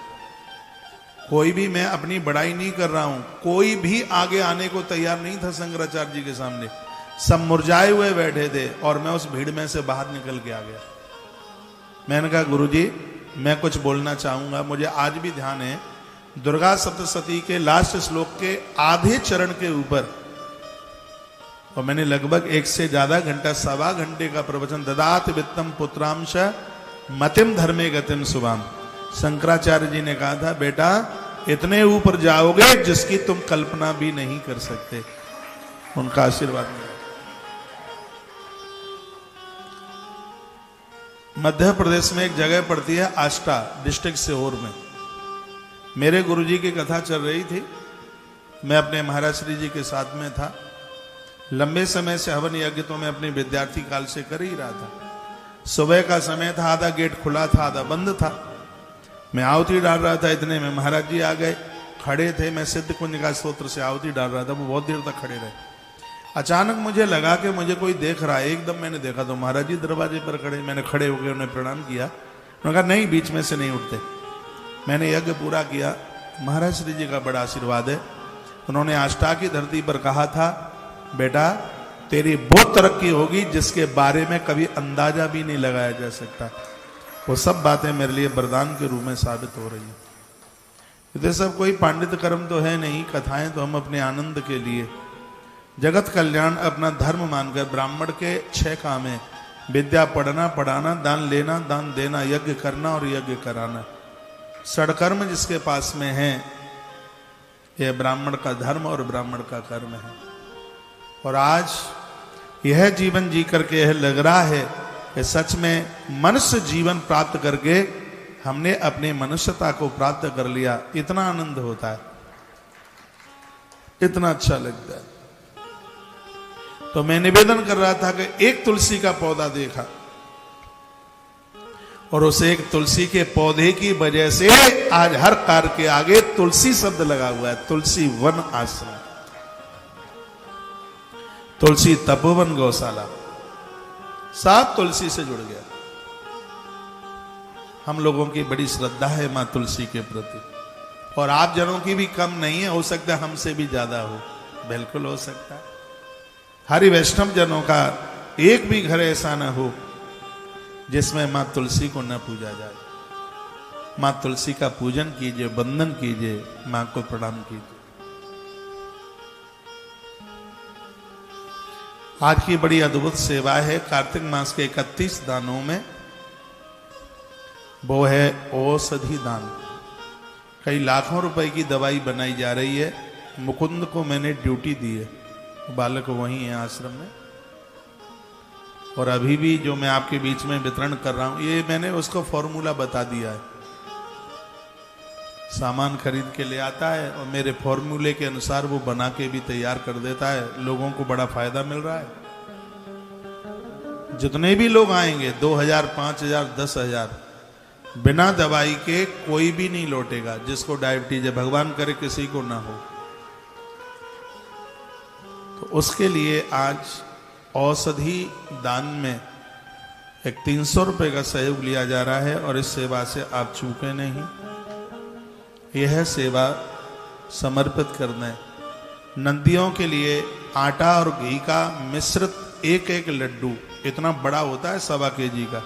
कोई भी, मैं अपनी बड़ाई नहीं कर रहा हूं, कोई भी आगे आने को तैयार नहीं था शंकराचार्य जी के सामने। सब मुरझाए हुए बैठे थे, और मैं उस भीड़ में से बाहर निकल के आ गया। मैंने कहा गुरुजी, मैं कुछ बोलना चाहूंगा। मुझे आज भी ध्यान है दुर्गा सप्तशती के लास्ट श्लोक के आधे चरण के ऊपर, और मैंने लगभग 1 से ज्यादा घंटा, 1.25 घंटे का प्रवचन, ददात वित्तम पुत्रांश मतिम धर्मे गतिम शुभाम। शंकराचार्य जी ने कहा था, बेटा इतने ऊपर जाओगे जिसकी तुम कल्पना भी नहीं कर सकते। उनका आशीर्वाद मिला। मध्य प्रदेश में एक जगह पड़ती है आष्टा, डिस्ट्रिक्ट सीहोर में। मेरे गुरुजी की कथा चल रही थी, मैं अपने महाराज श्री जी के साथ में था। लंबे समय से हवन यज्ञ तो मैं अपने विद्यार्थी काल से कर ही रहा था। सुबह का समय था, आधा गेट खुला था, आधा बंद था। मैं आहुति डाल रहा था, इतने में महाराज जी आ गए। खड़े थे, मैं सिद्ध कुंज का स्तोत्र से आहुति डाल रहा था, वो बहुत देर तक खड़े रहे। अचानक मुझे लगा कि मुझे कोई देख रहा है। एकदम मैंने देखा तो महाराज जी दरवाजे पर खड़े। मैंने खड़े होकर उन्हें प्रणाम किया। उन्होंने कहा नहीं, बीच में से नहीं उठते। मैंने यज्ञ पूरा किया। महाराज श्री जी का बड़ा आशीर्वाद है। उन्होंने आष्टा की धरती पर कहा था, बेटा तेरी बहुत तरक्की होगी जिसके बारे में कभी अंदाजा भी नहीं लगाया जा सकता। वो सब बातें मेरे लिए वरदान के रूप में साबित हो रही है। ये सब कोई पांडित कर्म तो है नहीं, कथाएं तो हम अपने आनंद के लिए, जगत कल्याण अपना धर्म मानकर। ब्राह्मण के 6 काम है, विद्या पढ़ना पढ़ाना, दान लेना दान देना, यज्ञ करना और यज्ञ कराना। षडकर्म जिसके पास में है, यह ब्राह्मण का धर्म और ब्राह्मण का कर्म है। और आज यह जीवन जी करके यह लग रहा है कि सच में मनुष्य जीवन प्राप्त करके हमने अपनी मनुष्यता को प्राप्त कर लिया। इतना आनंद होता है, इतना अच्छा लगता है। तो मैं निवेदन कर रहा था कि एक तुलसी का पौधा देखा और उस एक तुलसी के पौधे की वजह से आज हर कार के आगे तुलसी शब्द लगा हुआ है। तुलसी वन आश्रम, तुलसी तपोवन गौशाला, सब तुलसी से जुड़ गया। हम लोगों की बड़ी श्रद्धा है मां तुलसी के प्रति, और आप जनों की भी कम नहीं है। हो सकता है हमसे भी ज्यादा हो, बिल्कुल हो सकता है। हरि वैष्णव जनों का एक भी घर ऐसा न हो जिसमें मां तुलसी को न पूजा जाए। मां तुलसी का पूजन कीजिए, वंदन कीजिए, मां को प्रणाम कीजिए। आज की बड़ी अद्भुत सेवा है। कार्तिक मास के 31 दानों में वो है औषधि दान। कई लाखों रुपए की दवाई बनाई जा रही है। मुकुंद को मैंने ड्यूटी दी है, बालक वहीं है आश्रम में, और अभी भी जो मैं आपके बीच में वितरण कर रहा हूं, ये मैंने उसको फॉर्मूला बता दिया है। सामान खरीद के ले आता है और मेरे फॉर्मूले के अनुसार वो बना के भी तैयार कर देता है। लोगों को बड़ा फायदा मिल रहा है। जितने भी लोग आएंगे, 2000, 5000, 10,000, बिना दवाई के कोई भी नहीं लौटेगा। जिसको डायबिटीज है, भगवान करे किसी को ना हो, तो उसके लिए आज औषधि दान में एक 300 रुपए का सहयोग लिया जा रहा है। और इस सेवा से आप चूके नहीं। यह सेवा समर्पित करना है। नंदियों के लिए आटा और घी का मिश्रित एक एक लड्डू, इतना बड़ा होता है 1.25 kg का,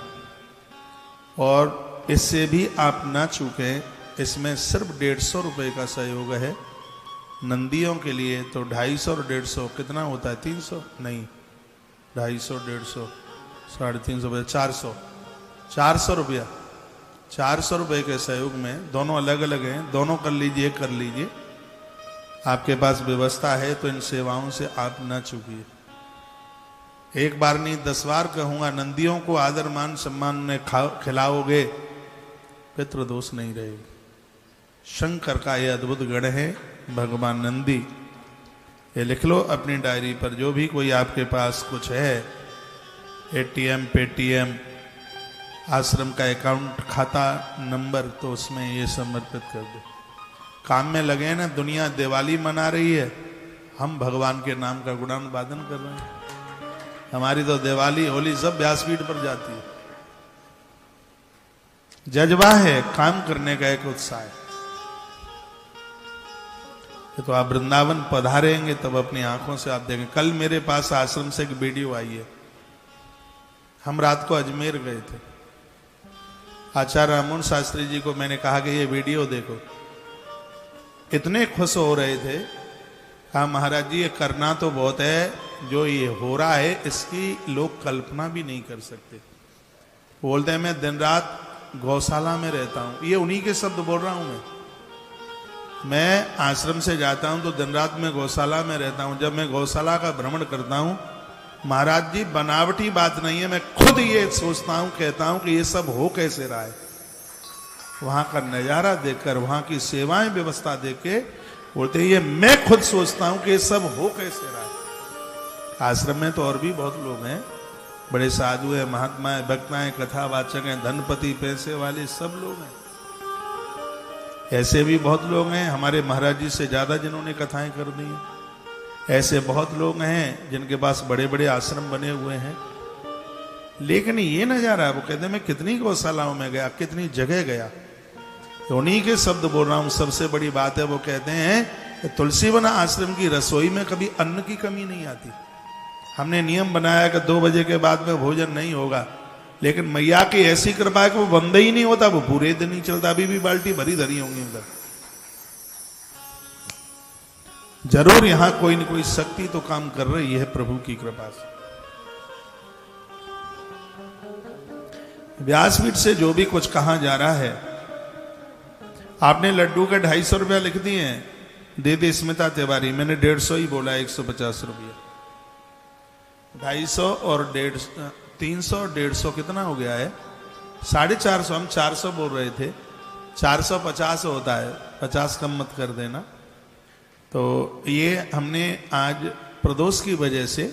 और इससे भी आप ना चूकें। इसमें सिर्फ 150 रुपए का सहयोग है। नंदियों के लिए तो 250 और 150 कितना होता है? 300 नहीं, 250, 150, 350, 400, 400 रुपया। 400 रुपये के सहयोग में, दोनों अलग अलग हैं, दोनों कर लीजिए, कर लीजिए। आपके पास व्यवस्था है तो इन सेवाओं से आप न चूकिए। एक बार नहीं 10 बार कहूंगा, नंदियों को आदर मान सम्मान में खिलाओगे, पितृ दोष नहीं रहेगा। शंकर का यह अद्भुत गण है भगवान नंदी। ये लिख लो अपनी डायरी पर। जो भी कोई आपके पास कुछ है, ATM, पेटीएम, आश्रम का अकाउंट खाता नंबर, तो उसमें ये समर्पित कर दो। काम में लगे हैं ना, दुनिया दिवाली मना रही है, हम भगवान के नाम का गुणान वादन कर रहे हैं। हमारी तो दिवाली होली सब व्यासपीठ पर जाती है। जज्बा है, काम करने का एक उत्साह है। तो आप वृंदावन पधारेंगे तब अपनी आंखों से आप देखेंगे। कल मेरे पास आश्रम से एक वीडियो आई है। हम रात को अजमेर गए थे। आचार्य राममोहन शास्त्री जी को मैंने कहा कि ये वीडियो देखो। इतने खुश हो रहे थे। कहा महाराज जी ये करना तो बहुत है, जो ये हो रहा है इसकी लोग कल्पना भी नहीं कर सकते। बोलते हैं मैं दिन रात गौशाला में रहता हूं। ये उन्हीं के शब्द बोल रहा हूं। मैं आश्रम से जाता हूं तो दिन रात में गौशाला में रहता हूं। जब मैं गौशाला का भ्रमण करता हूं, महाराज जी बनावटी बात नहीं है, मैं खुद ये सोचता हूं, कहता हूं कि ये सब हो कैसे रहा है। वहां का नजारा देखकर, वहां की सेवाएं व्यवस्था देख के बोलते ये मैं खुद सोचता हूं कि ये सब हो कैसे रहा है। आश्रम में तो और भी बहुत लोग हैं, बड़े साधु है, महात्मा है, भक्त हैं, कथावाचक हैं, धनपति, पैसे वाले, सब लोग हैं। ऐसे भी बहुत लोग हैं हमारे महाराज जी से ज्यादा जिन्होंने कथाएं कर दी हैं। ऐसे बहुत लोग हैं जिनके पास बड़े बड़े आश्रम बने हुए हैं। लेकिन ये नजारा, वो कहते हैं मैं कितनी गौशालाओं में गया, कितनी जगह गया। तो उन्हीं के शब्द बोल रहा हूं। सबसे बड़ी बात है वो कहते हैं कि तुलसीवन आश्रम की रसोई में कभी अन्न की कमी नहीं आती। हमने नियम बनाया कि 2 बजे के बाद में भोजन नहीं होगा, लेकिन मैया की ऐसी कृपा है कि वो बंद ही नहीं होता, वो पूरे दिन ही चलता। अभी भी बाल्टी भरी धरी होंगी उधर। जरूर यहां कोई न कोई शक्ति तो काम कर रही है प्रभु की कृपा से। व्यासपीठ से जो भी कुछ कहा जा रहा है, आपने लड्डू के 250 रुपया लिख दिए हैं, दे दे स्मिता तिवारी। मैंने 150 ही बोला, 150 रुपया। 250 और 150, 300 और 150 कितना हो गया है? 450। हम 400 बोल रहे थे, 450 होता है, 50 कम मत कर देना। तो ये हमने आज प्रदोष की वजह से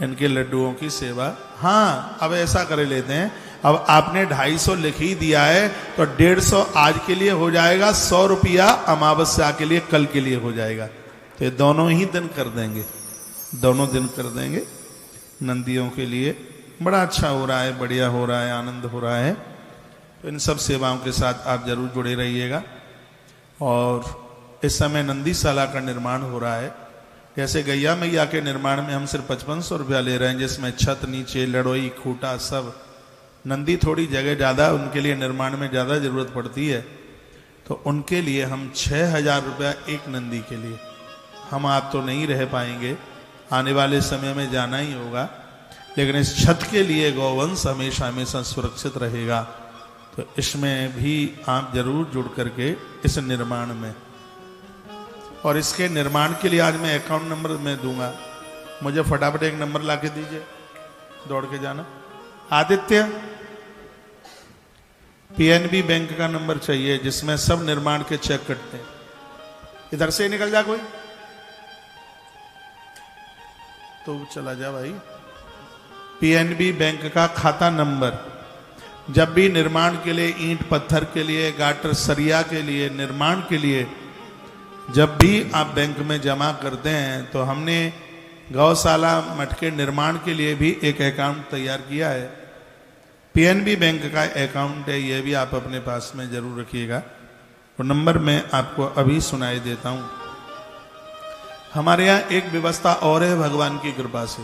इनके लड्डुओं की सेवा। हाँ, अब ऐसा कर लेते हैं, अब आपने 250 लिख ही दिया है तो 150 आज के लिए हो जाएगा, 100 रुपया अमावस्या के लिए, कल के लिए हो जाएगा। तो ये दोनों ही दिन कर देंगे, दोनों दिन कर देंगे नंदियों के लिए। बड़ा अच्छा हो रहा है, बढ़िया हो रहा है, आनंद हो रहा है। तो इन सब सेवाओं के साथ आप जरूर जुड़े रहिएगा। और इस समय नंदीशाला का निर्माण हो रहा है। जैसे गैया मैया के निर्माण में हम सिर्फ 5500 रुपया ले रहे हैं, जिसमें छत, नीचे लड़ोई, खूटा सब। नंदी थोड़ी जगह ज़्यादा, उनके लिए निर्माण में ज़्यादा जरूरत पड़ती है, तो उनके लिए हम 6000 रुपया एक नंदी के लिए। हम आप तो नहीं रह पाएंगे, आने वाले समय में जाना ही होगा, लेकिन इस छत के लिए गौवंश हमेशा हमेशा सुरक्षित रहेगा। तो इसमें भी आप जरूर जुड़ करके इस निर्माण में, और इसके निर्माण के लिए आज मैं अकाउंट नंबर मैं दूंगा, मुझे फटाफट एक नंबर ला के दीजिए, दौड़ के जाना। आदित्य, पीएनबी बैंक का नंबर चाहिए जिसमें सब निर्माण के चेक कटते हैं। इधर से निकल जा कोई, तो चला जा भाई। पीएनबी बैंक का खाता नंबर, जब भी निर्माण के लिए, ईंट पत्थर के लिए, गाटर सरिया के लिए, निर्माण के लिए जब भी आप बैंक में जमा करते हैं, तो हमने गौशाला मठ के निर्माण के लिए भी एक अकाउंट तैयार किया है। पीएनबी बैंक का अकाउंट है, ये भी आप अपने पास में जरूर रखिएगा। वो नंबर मैं आपको अभी सुनाई देता हूं। हमारे यहाँ एक व्यवस्था और है भगवान की कृपा से,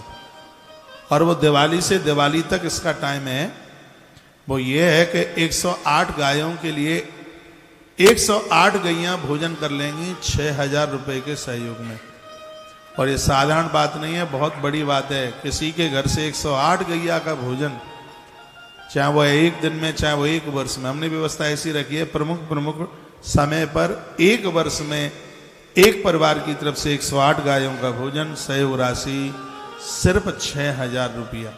और वो दिवाली से दिवाली तक इसका टाइम है। वो ये है कि 108 गायों के लिए 108 गैयां भोजन कर लेंगी 6000 रुपए के सहयोग में। और ये साधारण बात नहीं है, बहुत बड़ी बात है। किसी के घर से 108 गैया का भोजन, चाहे वो एक दिन में, चाहे वो एक वर्ष में, हमने व्यवस्था ऐसी रखी है, प्रमुख समय पर एक वर्ष में एक परिवार की तरफ से 108 गायों का भोजन, सहयोग राशि सिर्फ 6000 रुपया।